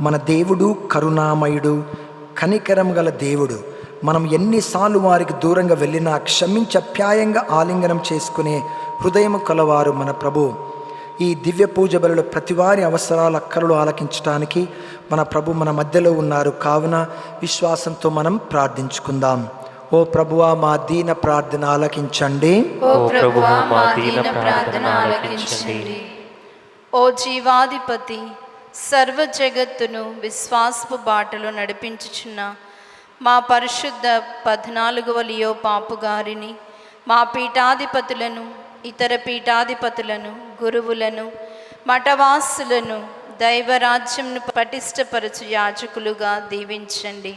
Speaker 3: మన దేవుడు కరుణామయుడు, కనికరం గల దేవుడు. మనం ఎన్నిసార్లు వారికి దూరంగా వెళ్ళినా క్షమించి అప్యాయంగా ఆలింగనం చేసుకునే హృదయము కలవారు మన ప్రభు. ఈ దివ్య పూజ బలులు ప్రతివారి అవసరాల అక్కరలు ఆలకించడానికి మన ప్రభు మన మధ్యలో ఉన్నారు. కావున విశ్వాసంతో మనం ప్రార్థించుకుందాం. ఓ ప్రభువా మా దీన ప్రార్థన ఆలకించండి.
Speaker 5: ఓ ప్రభువా మా దీన ప్రార్థన ఆలకించండి.
Speaker 7: ఓ జీవాధిపతి, సర్వ జగత్తును విశ్వాసపు బాటలో నడిపించుచున్న మా పరిశుద్ధ 14వ లియో పాపు గారిని, మా పీఠాధిపతులను, ఇతర పీఠాధిపతులను, గురువులను, మఠవాసులను, దైవరాజ్యంను పటిష్టపరచు యాజకులుగా దీవించండి.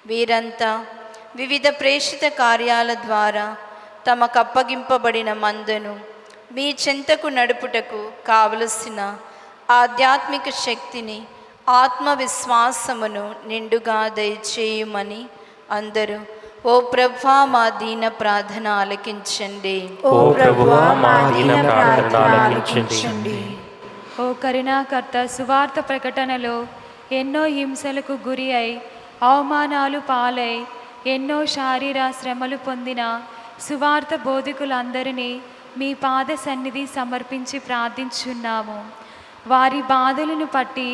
Speaker 7: వీరంతా వివిధ ప్రేషిత కార్యాల ద్వారా తమకు అప్పగింపబడిన మందను మీ చెంతకు నడుపుటకు కావలసిన ఆధ్యాత్మిక శక్తిని, ఆత్మవిశ్వాసమును నిండుగా దయచేయుమని అందరూ ఓ ప్రభువా మా దీన ప్రార్థన ఆలకించండి.
Speaker 2: ఓ ప్రభువా మా దీన ప్రార్థన ఆలకించండి.
Speaker 6: ఓ కరుణాకర్త, సువార్త ప్రకటనలో ఎన్నో హింసలకు గురి అయి అవమానాలు పాలై ఎన్నో శారీర శ్రమలు పొందిన సువార్త బోధకులందరినీ మీ పాద సన్నిధి సమర్పించి ప్రార్థించున్నాము. వారి బాధలను బట్టి,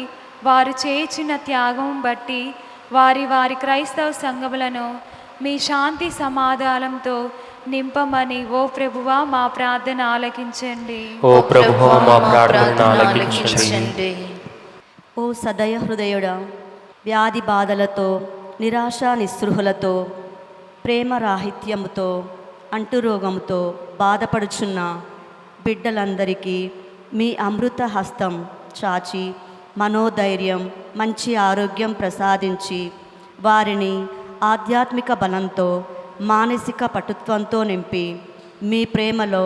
Speaker 6: వారు చేయుచున్న త్యాగం బట్టి వారి క్రైస్తవ సంఘములను మీ శాంతి సమాధానంతో నింపమని ఓ ప్రభువా మా ప్రార్థన ఆలకించండి.
Speaker 2: ఓ ప్రభువా మా ప్రార్థన ఆలకించండి.
Speaker 8: ఓ సదయ హృదయుడా, వ్యాధి బాధలతో, నిరాశ నిస్పృహలతో, ప్రేమ రాహిత్యముతో, అంటురోగంతో బాధపడుచున్న బిడ్డలందరికీ మీ అమృత హస్తం చాచి మనోధైర్యం, మంచి ఆరోగ్యం ప్రసాదించి వారిని ఆధ్యాత్మిక బలంతో, మానసిక పటుత్వంతో నింపి మీ ప్రేమలో,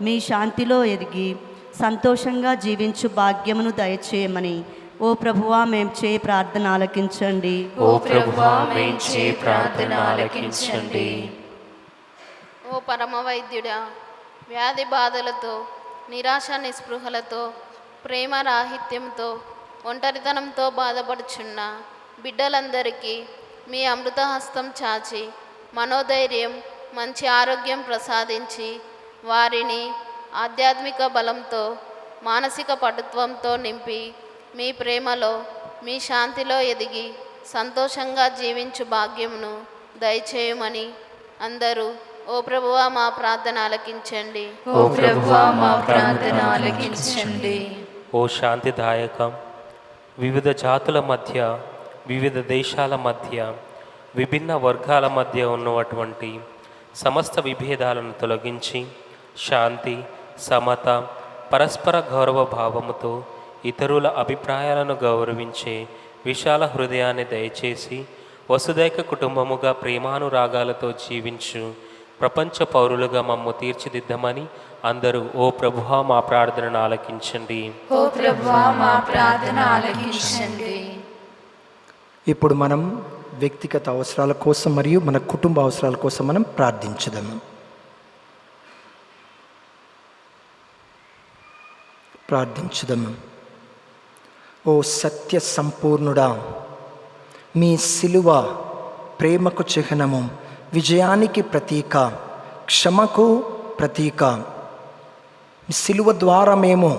Speaker 8: మీ శాంతిలో ఎదిగి సంతోషంగా జీవించు భాగ్యమును దయచేయమని ఓ ప్రభువా మేము చే ప్రార్థన ఆలకించండి.
Speaker 2: ఓ ప్రభువా మేము చే ప్రార్థన ఆలకించండి.
Speaker 9: ఓ పరమ వైద్యుడా, వ్యాధి బాధలతో, నిరాశ నిస్పృహలతో, ప్రేమ రాహిత్యంతో, ఒంటరితనంతో బాధపడుచున్న బిడ్డలందరికీ మీ అమృత హస్తం చాచి మనోధైర్యం, మంచి ఆరోగ్యం ప్రసాదించి వారిని ఆధ్యాత్మిక బలంతో, మానసిక పటుత్వంతో నింపి మీ ప్రేమలో, మీ శాంతిలో ఎదిగి సంతోషంగా జీవించు భాగ్యమును దయచేయమని అందరూ ఓ ప్రభువా మా ప్రార్థన ఆలకించండి.
Speaker 7: ఓ ప్రభువా మా ప్రార్థన ఆలకించండి.
Speaker 2: ఓ శాంతిదాయకం, వివిధ జాతుల మధ్య, వివిధ దేశాల మధ్య, విభిన్న వర్గాల మధ్య ఉన్నటువంటి సమస్త విభేదాలను తొలగించి శాంతి, సమత, పరస్పర గౌరవ భావముతో ఇతరుల అభిప్రాయాలను గౌరవించే విశాల హృదయాన్ని దయచేసి వసుదైక కుటుంబముగా ప్రేమానురాగాలతో జీవించు ప్రపంచ పౌరులుగా మమ్ము తీర్చిదిద్దమని అందరూ ఓ ప్రభువా మా ప్రార్థనను ఆలకించండి.
Speaker 7: ఓ ప్రభువా మా ప్రార్థన ఆలకించండి.
Speaker 3: ఇప్పుడు మనం వ్యక్తిగత అవసరాల కోసం మరియు మన కుటుంబ అవసరాల కోసం మనం ప్రార్థించుదాము. ఓ సత్య సంపూర్ణుడా, మీ సిలువ ప్రేమకు చిహ్నము, విజయానికి ప్రతీక, క్షమకు ప్రతీక. సిలువ ద్వారా మేము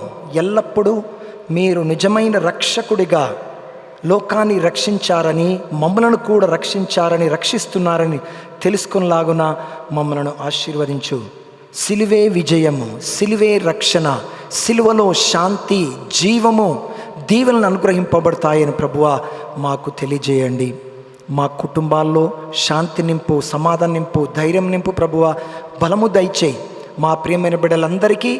Speaker 3: ఎల్లప్పుడూ మీరు నిజమైన రక్షకుడిగా లోకాన్ని రక్షించారని, మమ్మలను కూడా రక్షిస్తున్నారని తెలుసుకునేలాగున మమ్మలను ఆశీర్వదించు. సిలువే విజయము, సిలువే రక్షణ, సిలువలో శాంతి, జీవము, దీవెనలు అనుగ్రహింపబడతాయని ప్రభువా మాకు తెలియజేయండి. మా కుటుంబాల్లో శాంతి నింపు, సమాధానం నింపు, ధైర్యం నింపు ప్రభువా, బలము దయచేయి. మా ప్రియమైన బిడ్డలందరికీ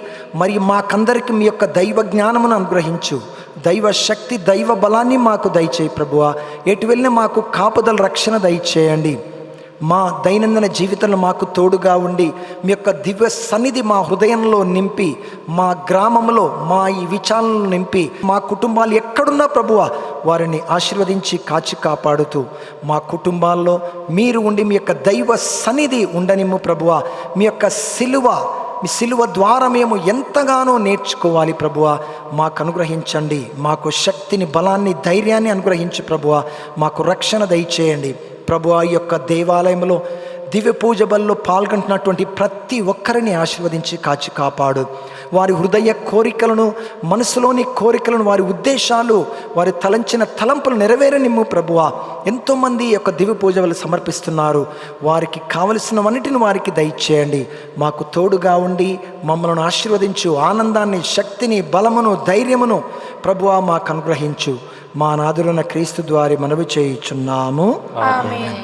Speaker 3: మరియు మాకందరికీ మీ యొక్క దైవ జ్ఞానమును అనుగ్రహించు, దైవ శక్తి, దైవ బలాన్ని మాకు దయచేయి ప్రభువా. ఎటు వెళ్ళినా మాకు కాపుదల, రక్షణ దయచేయండి. మా దైనందిన జీవితంలో మాకు తోడుగా ఉండి మీ యొక్క దివ్య సన్నిధి మా హృదయంలో నింపి, మా గ్రామంలో మా ఈ విచారణలు నింపి, మా కుటుంబాలు ఎక్కడున్నా ప్రభువా వారిని ఆశీర్వదించి కాచి కాపాడుతూ మా కుటుంబాల్లో మీరు ఉండి మీ యొక్క దైవ సన్నిధి ఉండనిమ్ము ప్రభువా. మీ యొక్క మీ సిలువ ద్వారా మేము ఎంతగానో నేర్చుకోవాలి ప్రభువా, మాకు అనుగ్రహించండి. మాకు శక్తిని, బలాన్ని, ధైర్యాన్ని అనుగ్రహించు ప్రభువా. మాకు రక్షణ దయచేయండి ప్రభువా. ఈ యొక్క దేవాలయంలో దివ్య పూజ బల్లో పాల్గొంటున్నటువంటి ప్రతి ఒక్కరిని ఆశీర్వదించి కాచి కాపాడు. వారి హృదయ కోరికలను, మనసులోని కోరికలను, వారి ఉద్దేశాలు, వారి తలంచిన తలంపులు నెరవేరనిమ్ము ప్రభువా. ఎంతోమంది ఈ యొక్క దివ్య పూజ బలు సమర్పిస్తున్నారు. వారికి కావలసినవన్నిటిని వారికి దయచేయండి. మాకు తోడుగా ఉండి మమ్మల్ని ఆశీర్వదించు. ఆనందాన్ని, శక్తిని, బలమును, ధైర్యమును ప్రభువా మాకు అనుగ్రహించు. మా నాథుడైన క్రీస్తు ద్వారా మనవి చేయుచున్నాము.
Speaker 7: ఆమేన్.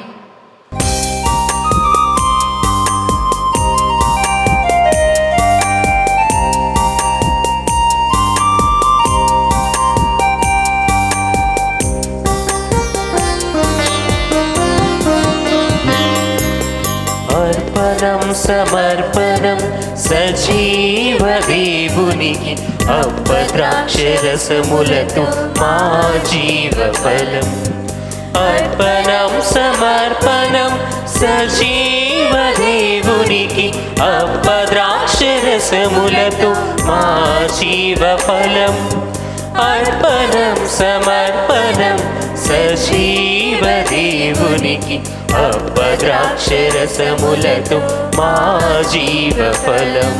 Speaker 2: అర్పణం సమర్పణం సజీవ దేవునికి, అప్పద్రాక్షరసములతో మా జీవ ఫలం. అర్పణం సమర్పణం సజీవ దేవునికి, అప్పద్రాక్షరసములతో మా జీవ ఫలం. అర్పణం సమర్పణం సజీవ దేవునికి, అప్పద్రాక్షరసములతో మా జీవ ఫలం.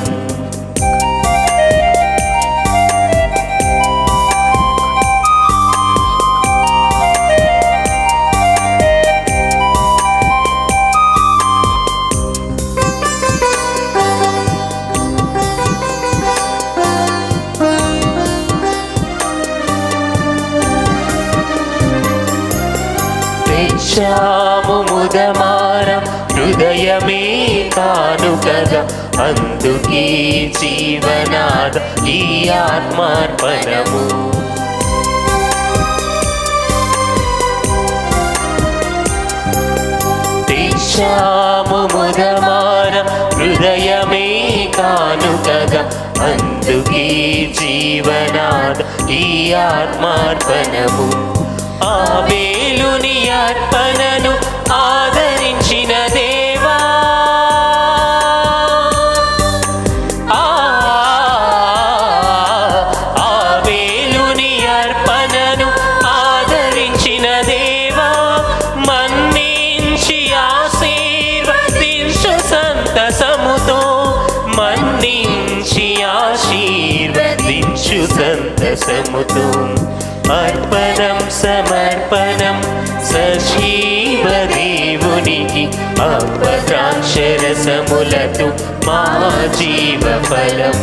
Speaker 2: ముదమారం హృదయమే కాను కదా, అందుకే జీవనాద ఈ ఆత్మార్పణము. ముదమారం హృదయమే కాను కదా, అందుకే జీవనాద ఈ ఆత్మార్పణము. ఆబేలుని అర్పణను ఆదరించిన దేవా, ఆబేలుని అర్పణను ఆదరించిన దేవా, మన్నించి ఆశీర్వదించు సంతసముతో, మన్నించి ఆశీర్వదించు సంతసముతో. అర్పణం సమర్పణం
Speaker 5: అపద్రాక్షరసములతో మా జీవఫలం.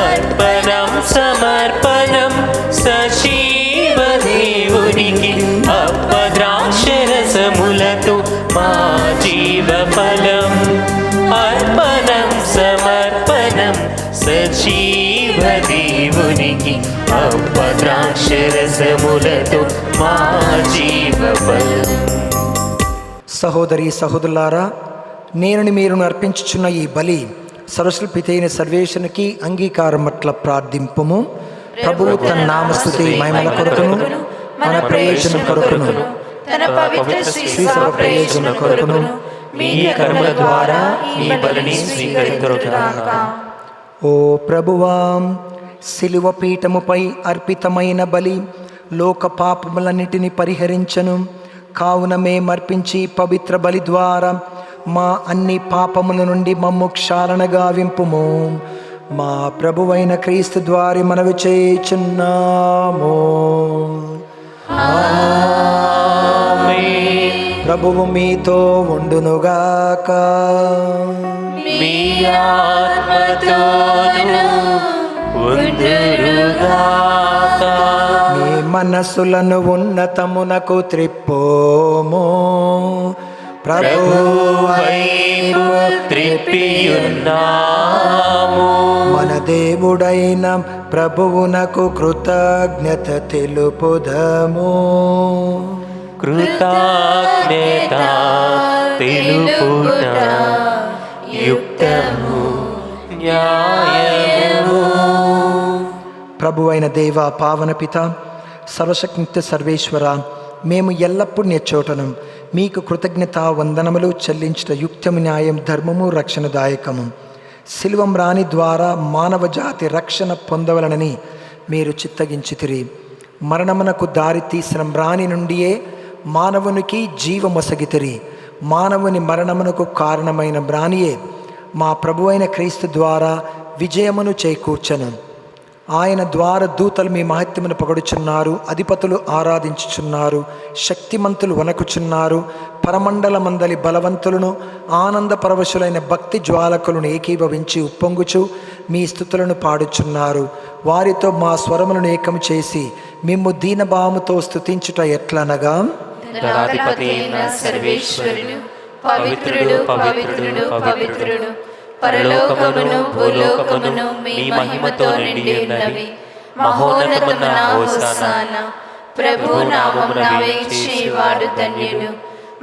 Speaker 5: అర్పణం సమర్పణం సజీవ దేవునికి, అపద్రాక్షరసములతో మా జీవఫలం. అర్పణం సమర్పణం సజీవ దేవునికి, అపద్రాక్షరసములతో మా జీవఫలం.
Speaker 3: సహోదరి సహోదరులారా, నేను మీరును అర్పించుచున్న ఈ బలి సర్వశక్తియైన సర్వేశ్వరునికి అంగీకారం పట్ల ప్రార్థింపుము. ప్రభువు తన నామస్తుతి మహిమల కొరకును మన ప్రయోజనం కొరకును
Speaker 7: తన పవిత్ర శ్రీ
Speaker 3: సర్వ ప్రయోజనం కొరకును
Speaker 5: మీ కర్మ ద్వారా ఈ బలిని స్వీకరించుగాక.
Speaker 3: ఓ ప్రభువా, శిలువ పీఠముపై అర్పితమైన బలి లోక పాపములన్నిటిని పరిహరించను. కావున మేమర్పించి పవిత్ర బలి ద్వారా మా అన్ని పాపముల నుండి మమ్ము క్షాళనగా వింపుము. మా ప్రభువైన క్రీస్తు ద్వారా మనవి చేయుచున్నాము. ప్రభువు మీతో ఉండునుగాక.
Speaker 5: మీ ఆత్మతోను ఉండునుగాక.
Speaker 3: మీ మనస్సులను ఉన్నతమునకు త్రిప్పోము.
Speaker 5: ప్రభువైపు త్రిప్పియున్నాము.
Speaker 3: మన దేవుడైన ప్రభువునకు కృతజ్ఞత తెలుపుదము.
Speaker 5: కృతజ్ఞత తెలుపుట యుక్తము న్యాయము.
Speaker 3: ప్రభువైన దేవ, పావన పిత, సర్వశక్తి సర్వేశ్వర, మేము ఎల్లప్పుడూ నేర్చోటను మీకు కృతజ్ఞత వందనములు చెల్లించుట యుక్తము, న్యాయం, ధర్మము, రక్షణదాయకము. శిలువం రాణి ద్వారా మానవ జాతి రక్షణ పొందవలనని మీరు చిత్తగించితిరి. మరణమునకు దారి తీసిన రాణి నుండియే మానవునికి జీవమొసగితిరి. మానవుని మరణమునకు కారణమైన రాణియే మా ప్రభువైన క్రీస్తు ద్వారా విజయమును చేకూర్చను. ఆయన ద్వారా దూతలు మీ మహత్యమును పొగడుచున్నారు, అధిపతులు ఆరాధించుచున్నారు, శక్తిమంతులు వణకుచున్నారు. పరమండల మందలి బలవంతులను ఆనంద పరవశులైన భక్తి జ్వాలకులను ఏకీభవించి ఉప్పొంగుచు మీ స్తుతులను పాడుచున్నారు. వారితో మా స్వరములను ఏకం చేసి మిమ్ము దీనభావముతో స్తుతించుట ఎట్లనగా,
Speaker 7: దళాధిపతి అయిన సర్వేశ్వరుడు పవిత్రుడు పవిత్రుడు పవిత్రుడు, పరలోకమును భూలోకమును మీ మహిమతో నిండి ఉన్నవి. మహోన్నతమున హోసానా. ప్రభు నామమున వేయించేవాడు ధన్యుడు.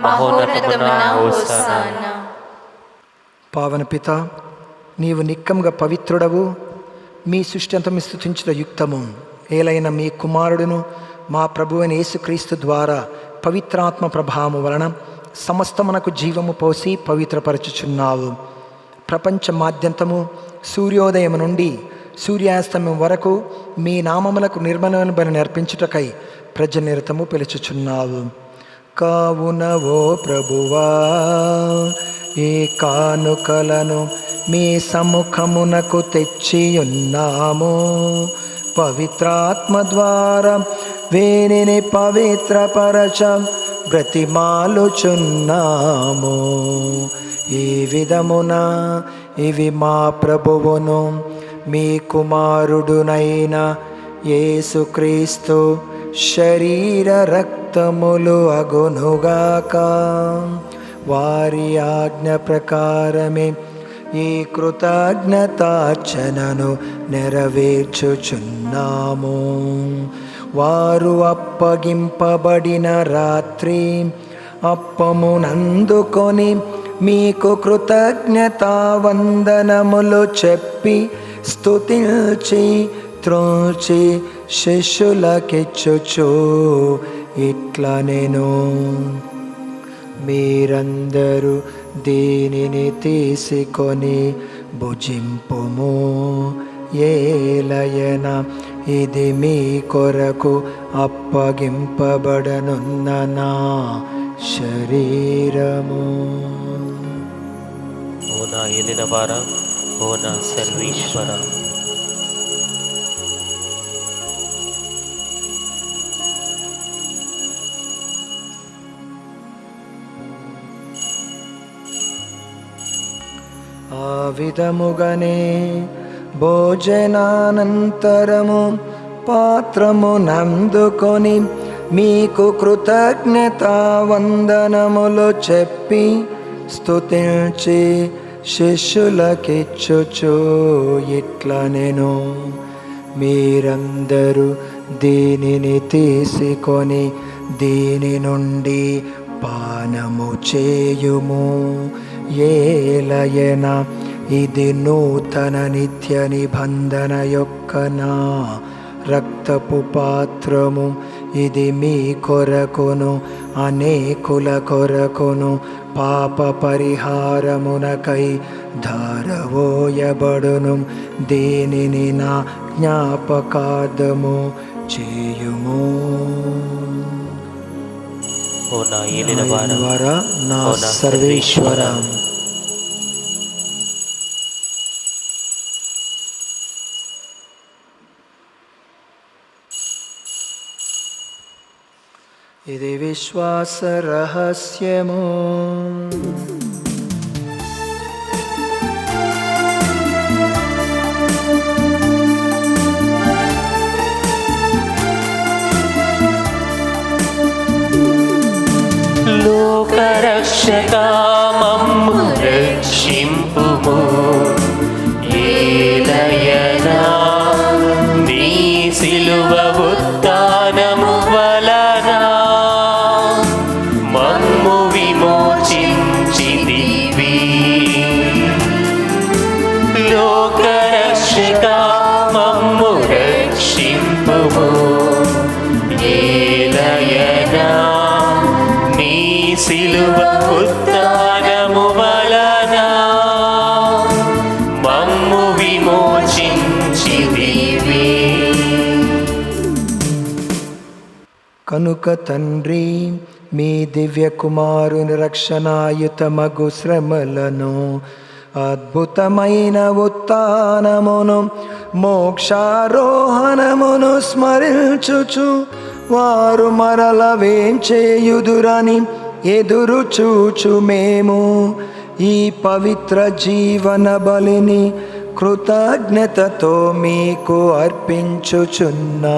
Speaker 7: మహోన్నతమున హోసానా.
Speaker 3: పావన పిత, నీవు నిక్కముగా పవిత్రుడవు. మీ సృష్టి అంతము స్తుతించుట యుక్తము. ఏలైన మీ కుమారుడును మా ప్రభువైన యేసుక్రీస్తు ద్వారా పవిత్రాత్మ ప్రభావము వలన సమస్తమునకు జీవము పోసి పవిత్రపరచుచున్నావు. ప్రపంచ మాద్యంతము సూర్యోదయం నుండి సూర్యాస్తమయం వరకు మీ నామములకు నిర్మలమైన బలి అర్పించుటకై ప్రజనిరతము పిలుచుచున్నావు. కావున ఓ ప్రభువా, ఈ కానుకలను మీ సముఖమునకు తెచ్చియున్నాము. పవిత్రాత్మ ద్వారా వేనిని పవిత్రపరచ బ్రతిమాలుచున్నాము. ఈ విధమున ఇవి మా ప్రభువును మీ కుమారుడునైన యేసుక్రీస్తు శరీర రక్తములు అగునుగాక. వారి ఆజ్ఞ ప్రకారమే ఈ కృతజ్ఞతార్చనను నెరవేర్చుచున్నాము. వారు అప్పగింపబడిన రాత్రి అప్పమునందుకొని మీకు కృతజ్ఞతా వందనములు చెప్పి స్తుతించి త్రోచి శిష్యులకిచ్చుచు ఇట్లా నేను, మీరందరూ దీనిని తీసుకొని భుజింపుము. ఏలయన ఇది మీ కొరకు అప్పగింపబడనున్న నా శరీరము.
Speaker 5: ఓ నా ఏలినవారా, ఓ నా సర్వేశ్వర,
Speaker 3: విధముగనే భోజనానంతరము పాత్రము నందుకొని మీకు కృతజ్ఞత వందనములు చెప్పి స్తుతించి శిష్యులకిచ్చుచు ఇట్లా నేను మీరందరూ దీనిని తీసుకొని దీని నుండి పానము చేయుము, ఏలయన ఇది నూతన నిత్య నిబంధన యొక్క నా రక్తపు పాత్రము. ఇది మీ కొరకును అనేకుల కొరకును పాప పరిహారమునకై ధారవోయబడును. దీనిని నా జ్ఞాపకార్థము చేయుము.
Speaker 2: ఓ నా ఏలినవారా,
Speaker 3: నా సర్వేశ్వర. ఇది విశ్వాస రహస్యము.
Speaker 2: లోకరక్షకా మమ్ము రక్షింపుము, ఏలయనా నీ సిలువ ఉత్థానము వలన మమ్ము విమోచించితివి. లోకరక్షకా మమ్ము రక్షింపుము, ఏలయనా నీ సిలువ ఉత్థానము వలన మమ్ము విమోచించితివి.
Speaker 3: కనుక తండ్రి, మీ దివ్య కుమారుని రక్షణాయుతమగు శ్రమలను, అద్భుతమైన ఉత్థానమును, మోక్షారోహణమును స్మరించుచు వారు మరల వేంచేయుదురని ఎదురు చూచు మేము ఈ పవిత్ర జీవన బలిని కృతజ్ఞతతో మీకు అర్పించుచున్నాము.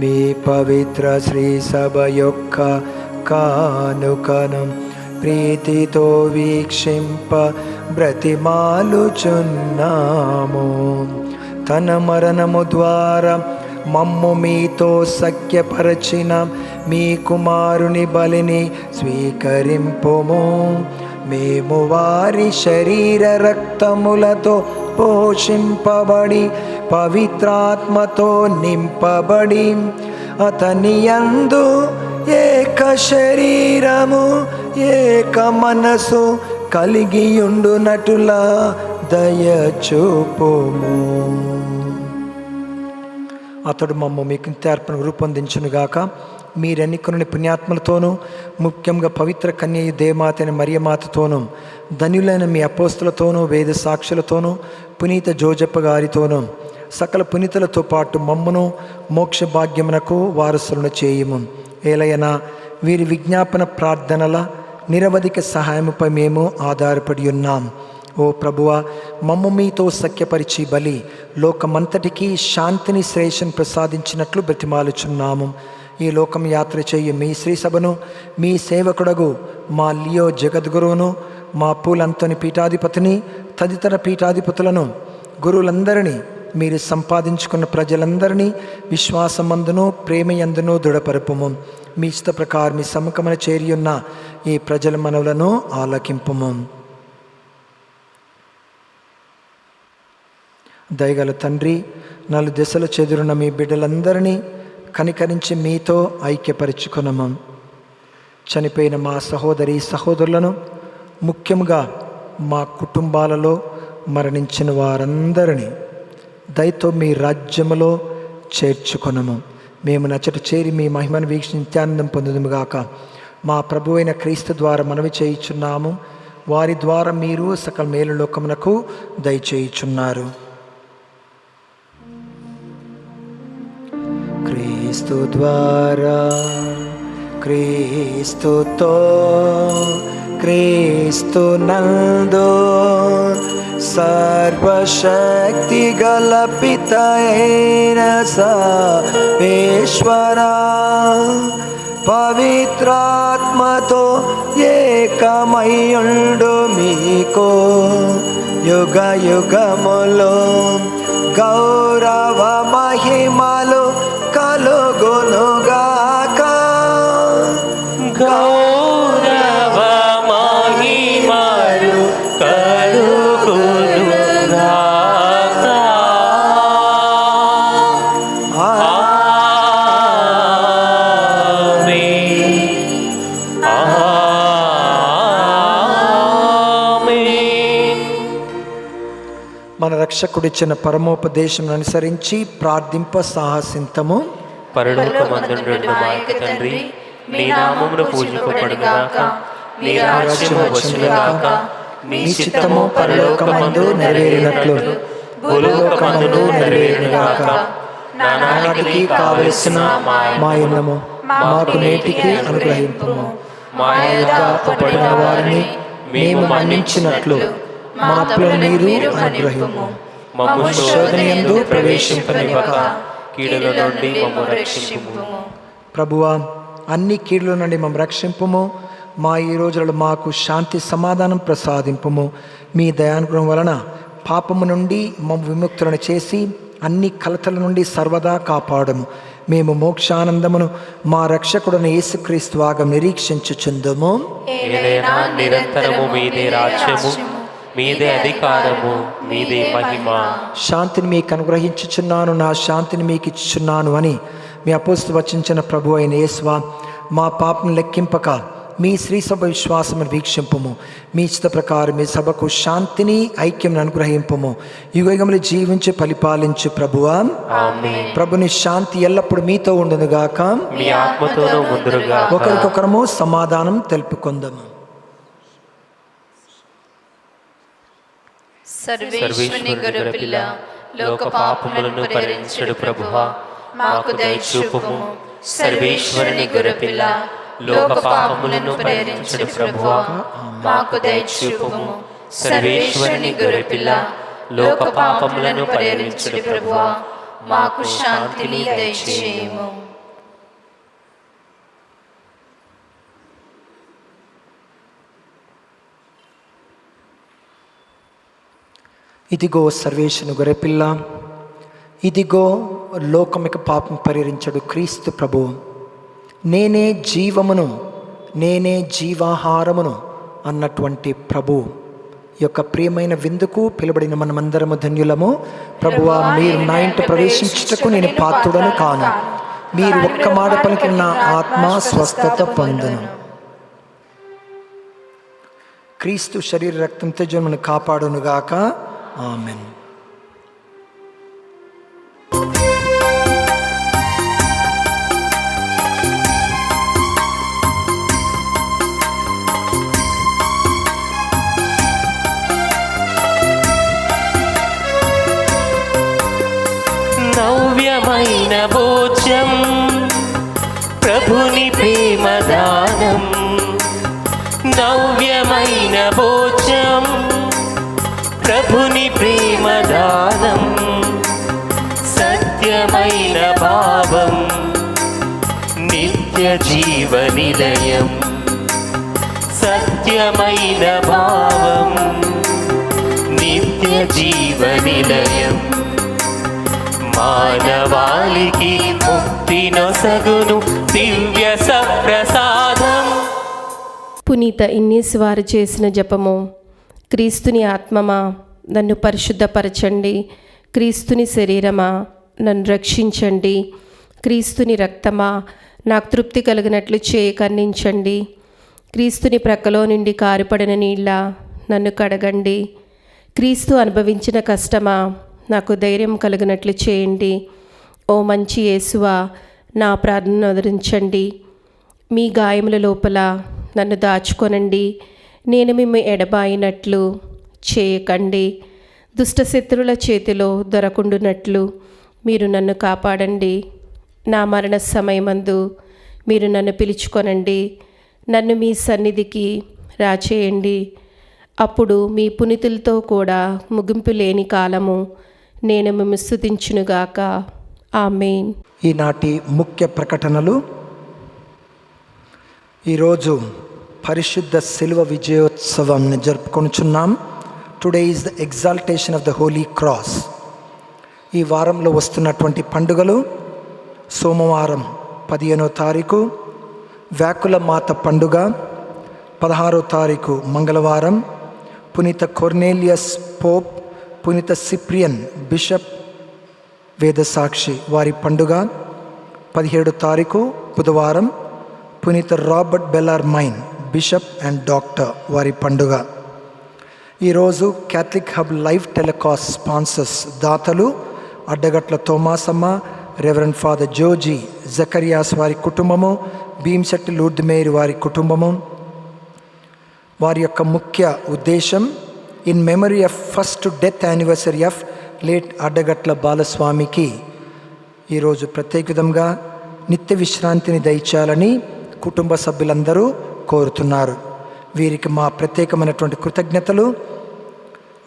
Speaker 3: మీ పవిత్ర శ్రీ సభ యొక్క కానుకను ప్రీతితో వీక్షింప బ్రతిమాలుచున్నాము. తన మరణము ద్వారా మమ్ము మీతో సఖ్యపరచిన మీ కుమారుని బలిని స్వీకరింపుము. మేము వారి శరీర రక్తములతో పోషింపబడి పవిత్రాత్మతో నింపబడి అతని యందు ఏక శరీరము ఏక మనసు కలిగియుండునటులా దయచూపుము. అతడు మమ్ము మీకు నిత్యార్పణ రూపొందించునుగాక. మీరెన్నికొనిన పుణ్యాత్మలతోనూ ముఖ్యంగా పవిత్ర కన్యయు దేవమాతైన మరియమాతతోనూ ధన్యులైన మీ అపోస్తులతోనూ వేద సాక్షులతోనూ పునీత జోజప్ప గారితోనూ సకల పునీతులతో పాటు మమ్మును మోక్ష భాగ్యమునకు వారసులను చేయుము. ఏలయనా వీరి విజ్ఞాపన ప్రార్థనల నిరవధిక సహాయముపై మేము ఆధారపడి ఉన్నాం. ఓ ప్రభువా, మమ్ము మీతో సఖ్యపరిచి బలి లోకమంతటికీ శాంతిని శ్రేయస్సును ప్రసాదించినట్లు బ్రతిమాలుచున్నాము. ఈ లోకం యాత్ర చేయు మీ శ్రీ సభను మీ సేవకుడగు మా లియో జగద్గురువును, మా పూలంతోని పీఠాధిపతిని, తదితర పీఠాధిపతులను, గురువులందరినీ, మీరు సంపాదించుకున్న ప్రజలందరినీ విశ్వాసమందును ప్రేమయందును దృఢపరపుము. మీ ఇష్ట ప్రకారం మీ సముఖమున చేరియున్న ఈ ప్రజల మనవులను ఆలకింపుము. దయగల తండ్రి, నలు దశల చెదురున్న మీ బిడ్డలందరినీ కనికరించి మీతో ఐక్యపరుచుకున్నాము. చనిపోయిన మా సహోదరి సహోదరులను, ముఖ్యంగా మా కుటుంబాలలో మరణించిన వారందరినీ దయతో మీ రాజ్యములో చేర్చుకొనము. మేము నచ్చట చేరి మీ మహిమను వీక్షించి నిత్యానందం పొందుదుముగాక. మా ప్రభు అయిన క్రీస్తు ద్వారా మనవి చేయుచున్నాము. వారి ద్వారా మీరు సకల మేలు లోకమునకు దయచేయుచున్నారు. క్రీస్తు ద్వారా, క్రీస్తుతో, క్రీస్తునందు సర్వశక్తి గల పితయైన సర్వేశ్వరా పవిత్రాత్మతో ఏకమయ్యుండు మీకు యుగ యుగములో గౌరవ మహిమలు కలుగునుగాక.
Speaker 2: గౌరవ మహిమలు కలుగునుగాక. ఆమేన్. ఆమేన్.
Speaker 3: మన రక్షకుడిచ్చిన పరమోపదేశం అనుసరించి ప్రార్థింప సాహసింతము.
Speaker 2: పరలోకమందుండు మా యొక్క తండ్రి, మీ నామమును పూజింపబడుగాక, మీ రాజ్యము వచ్చునుగాక, మీ చిత్తము పరలోకమందు నెరవేరినట్లు భూలోకమందు నెరవేరునుగాక.
Speaker 3: నానాటికి కావలసిన మా అన్నము మాకు నేటికి అనుగ్రహింపుము.
Speaker 2: మా యొక్క అప్పుపడిన వారిని
Speaker 3: మేము మన్నించినట్లు మా అప్పులను మీరు అనుగ్రహింపుము.
Speaker 2: మమ్ము శోధనయందు ప్రవేశింపనివ్వక కీడుల నుండి మమ్ము రక్షింపుము.
Speaker 3: ప్రభువా, అన్ని కీడుల నుండి మమ్మ రక్షింపుము. మా ఈ రోజులలో మాకు శాంతి సమాధానం ప్రసాదింపుము. మీ దయానుగ్రహం వలన పాపము నుండి మమ్మ విముక్తులను చేసి అన్ని కలతల నుండి సర్వదా కాపాడము. మేము మోక్షానందమును మా రక్షకుడైన యేసుక్రీస్తు వాగం నిరీక్షించుచుందుము.
Speaker 2: ఏదైనా నిరంతరము మీదే రాజ్యము, మీదే అధికారము, మీదే మహిమ.
Speaker 3: శాంతిని మీకు అనుగ్రహించుచున్నాను, నా శాంతిని మీకు ఇచ్చుచున్నాను అని మీ అపోస్తలు వచించిన ప్రభు అయిన యేసువా, మా పాపం లెక్కింపక మీ శ్రీ సభ విశ్వాసమును వీక్షింపము. మీ ఇష్ట ప్రకారం మీ సభకు శాంతిని ఐక్యం అనుగ్రహింపము. యుగములు జీవించి పరిపాలించు ప్రభువా.
Speaker 2: ఆమేన్.
Speaker 3: ప్రభుని శాంతి ఎల్లప్పుడు మీతో ఉండునుగాక.
Speaker 2: మీ ఆత్మతోనూ ముందురుగాక.
Speaker 3: ఒకరికొకరము సమాధానం తెలుపుకుందాము.
Speaker 7: సర్వేశ్వరుని గొర్రెపిల్ల, లోక పాపములను పరిహరించుడు ప్రభువా, మాకు దయచూపుము. సర్వేశ్వరుని గొర్రెపిల్ల, లోక పాపములను పరిహరించుడు ప్రభువా, మాకు దయచూపుము. సర్వేశ్వరుని గొర్రెపిల్ల, లోక పాపములను పరిహరించుడు ప్రభువా, మాకు శాంతిని దయచేయము.
Speaker 3: ఇదిగో సర్వేశ్వరుని గొర్రెపిల్ల, ఇదిగో లోకమిక పాపం పరిహరించడు క్రీస్తు ప్రభువు. నేనే జీవమును, నేనే జీవాహారమును అన్నటువంటి ప్రభు యొక్క ప్రియమైన విందుకు పిలువబడిన మనమందరము ధన్యులము. ప్రభువా, మీరు నా ఇంట ప్రవేశించుటకు నేను పాత్రుడను కాను. మీరు ఒక్క మాట పలికిన నా ఆత్మ స్వస్థత పొందును. క్రీస్తు శరీర రక్తంతో జన్మను కాపాడునుగాక. ఆమెన్.
Speaker 2: నవ్యమైన భోజ్యం, ప్రభుని ప్రేమదానం. నవ్యమైన భోజ్యం, ప్రభుని ప్రేమదానం. సత్యమైన భావం, నిత్య జీవనిలయం. సత్యమైన భావం, నిత్య జీవనిలయం. మానవాళికి ముక్తి నొసగును దివ్య సప్రసాదం.
Speaker 10: పునీత ఇన్నీస్ వారు చేసిన జపము. క్రీస్తుని ఆత్మమా, నన్ను పరిశుద్ధపరచండి. క్రీస్తుని శరీరమా, నన్ను రక్షించండి. క్రీస్తుని రక్తమా, నాకు తృప్తి కలిగినట్లు చేయి కన్నించండి. క్రీస్తుని ప్రక్కలో నుండి కారిపడిన నీళ్ళ నన్ను కడగండి. క్రీస్తు అనుభవించిన కష్టమా, నాకు ధైర్యం కలిగినట్లు చేయండి. ఓ మంచి యేసువా, నా ప్రార్థనను ఆదరించండి. మీ గాయముల లోపల నన్ను దాచుకొనండి. నేను మిమ్ము ఎడబాయినట్లు చేయకండి. దుష్టశత్రుల చేతిలో దొరకుండునట్లు మీరు నన్ను కాపాడండి. నా మరణ సమయమందు మీరు నన్ను పిలుచుకొనండి. నన్ను మీ సన్నిధికి రాచేయండి. అప్పుడు మీ పునీతులతో కూడా ముగింపు లేని కాలము నేను మిమ్ము స్తుతించునుగాక. ఆమేన్.
Speaker 3: ఈనాటి ముఖ్య ప్రకటనలు. ఈరోజు పరిశుద్ధ శిలువ విజయోత్సవాన్ని జరుపుకొనుచున్నాం. Today is the exaltation of the holy cross. ఈ వారంలో వస్తున్నటువంటి పండుగలు: సోమవారం 15వ తారీఖు వ్యాకుల మాత పండుగ, 16వ తారీఖు మంగళవారం పునీత కొర్నేలియస్ పోప్, పునీత సిప్రియన్ బిషప్ వేదసాక్షి వారి పండుగ, 17వ తారీఖు బుధవారం పునీత Robert Bellarmine bishop and doctor వారి పండుగ. ఈరోజు Catholic hub live telecast sponsors దాతలు అడ్డగట్ల తోమాసమ్మ, రెవరెండ్ ఫాదర్ జోజీ జకరియాస్ వారి కుటుంబము, భీమ్శెట్టి లూర్ద్ మేరీ వారి కుటుంబము. వారి యొక్క ముఖ్య ఉద్దేశం in memory of first death anniversary of late Addagatla బాలస్వామికి ఈరోజు ప్రత్యేక విధంగా నిత్య విశ్రాంతిని దయచేయాలని కుటుంబ సభ్యులందరూ కోరుతున్నారు. వీరికి మా ప్రత్యేకమైనటువంటి కృతజ్ఞతలు.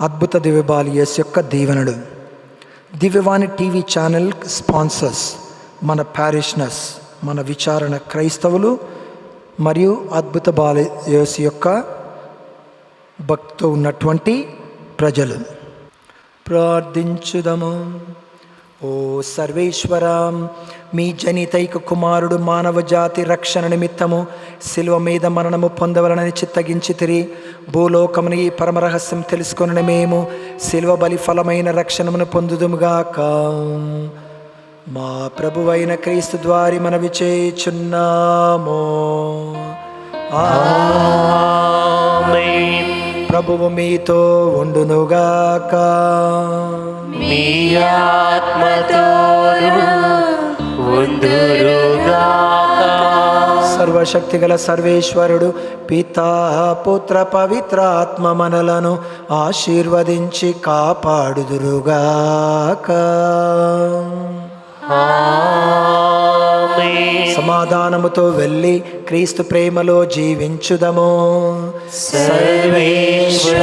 Speaker 3: అద్భుత దివ్యబాలి యేసు యొక్క దీవెనలు. దివ్యవాణి టీవీ ఛానల్ స్పాన్సర్స్ మన పారిషనర్స్, మన విచారణ క్రైస్తవులు మరియు అద్భుత బాలి యేసు యొక్క భక్తితో ఉన్నటువంటి ప్రజలు. ప్రార్థించుదము. ఓ సర్వేశ్వర, మీ జనితైక కుమారుడు మానవ జాతి రక్షణ నిమిత్తము శిలువ మీద మరణము పొందవలనని చిత్తగించితిరి. భూలోకముని ఈ పరమరహస్యం తెలుసుకొనిన మేము శిలువ బలి ఫలమైన రక్షణమును పొందుదుముగాక. మా ప్రభువైన క్రీస్తు ద్వారి మనవి చేయుచున్నాము.
Speaker 2: ఆమేన్.
Speaker 3: ప్రభువు మీతో ఉండునుగాక.
Speaker 2: మీ ఆత్మతోను ఉందురుగాక.
Speaker 3: సర్వశక్తిగల సర్వేశ్వరుడు పితా పుత్ర పవిత్ర ఆత్మ మనలను ఆశీర్వదించి కాపాడుదురుగాక.
Speaker 2: ఆమేన్.
Speaker 3: సమాధానముతో వెళ్ళి క్రీస్తు ప్రేమలో జీవించుదము.
Speaker 2: సర్వేశ్వరునికి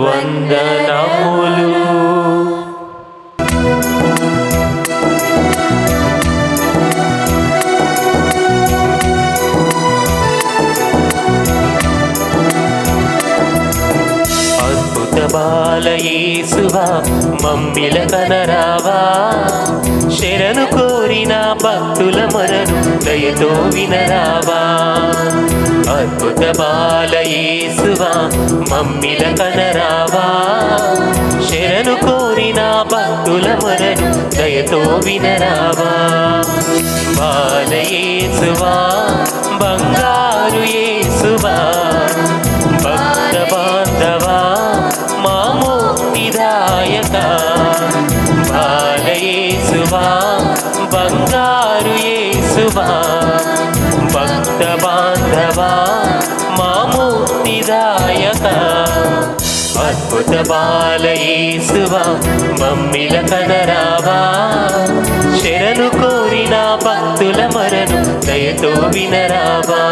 Speaker 2: వందనములు. అద్భుత బాల యేసువా, మమ్మిల కనరావా. శరణు కోరిన భక్తుల మొరను దయతో వినరావా. అద్భుత బాల యేసువా, మమ్మిల కనరావా. శరణు కోరిన భక్తుల మొరను దయతో వినరావా. బాల యేసువా, బంగారు యేసువా, భక్త బాంధవా, మా ముక్తిదాయక. బాల యేసువా, బంగారు యేసువా, భక్త బాంధవా, మా ముక్తిదాయక. అద్భుత బాల యేసువా, మమ్మిల కనరావా. శరణు కోరిన భక్తుల మొరను దయతో వినరావా.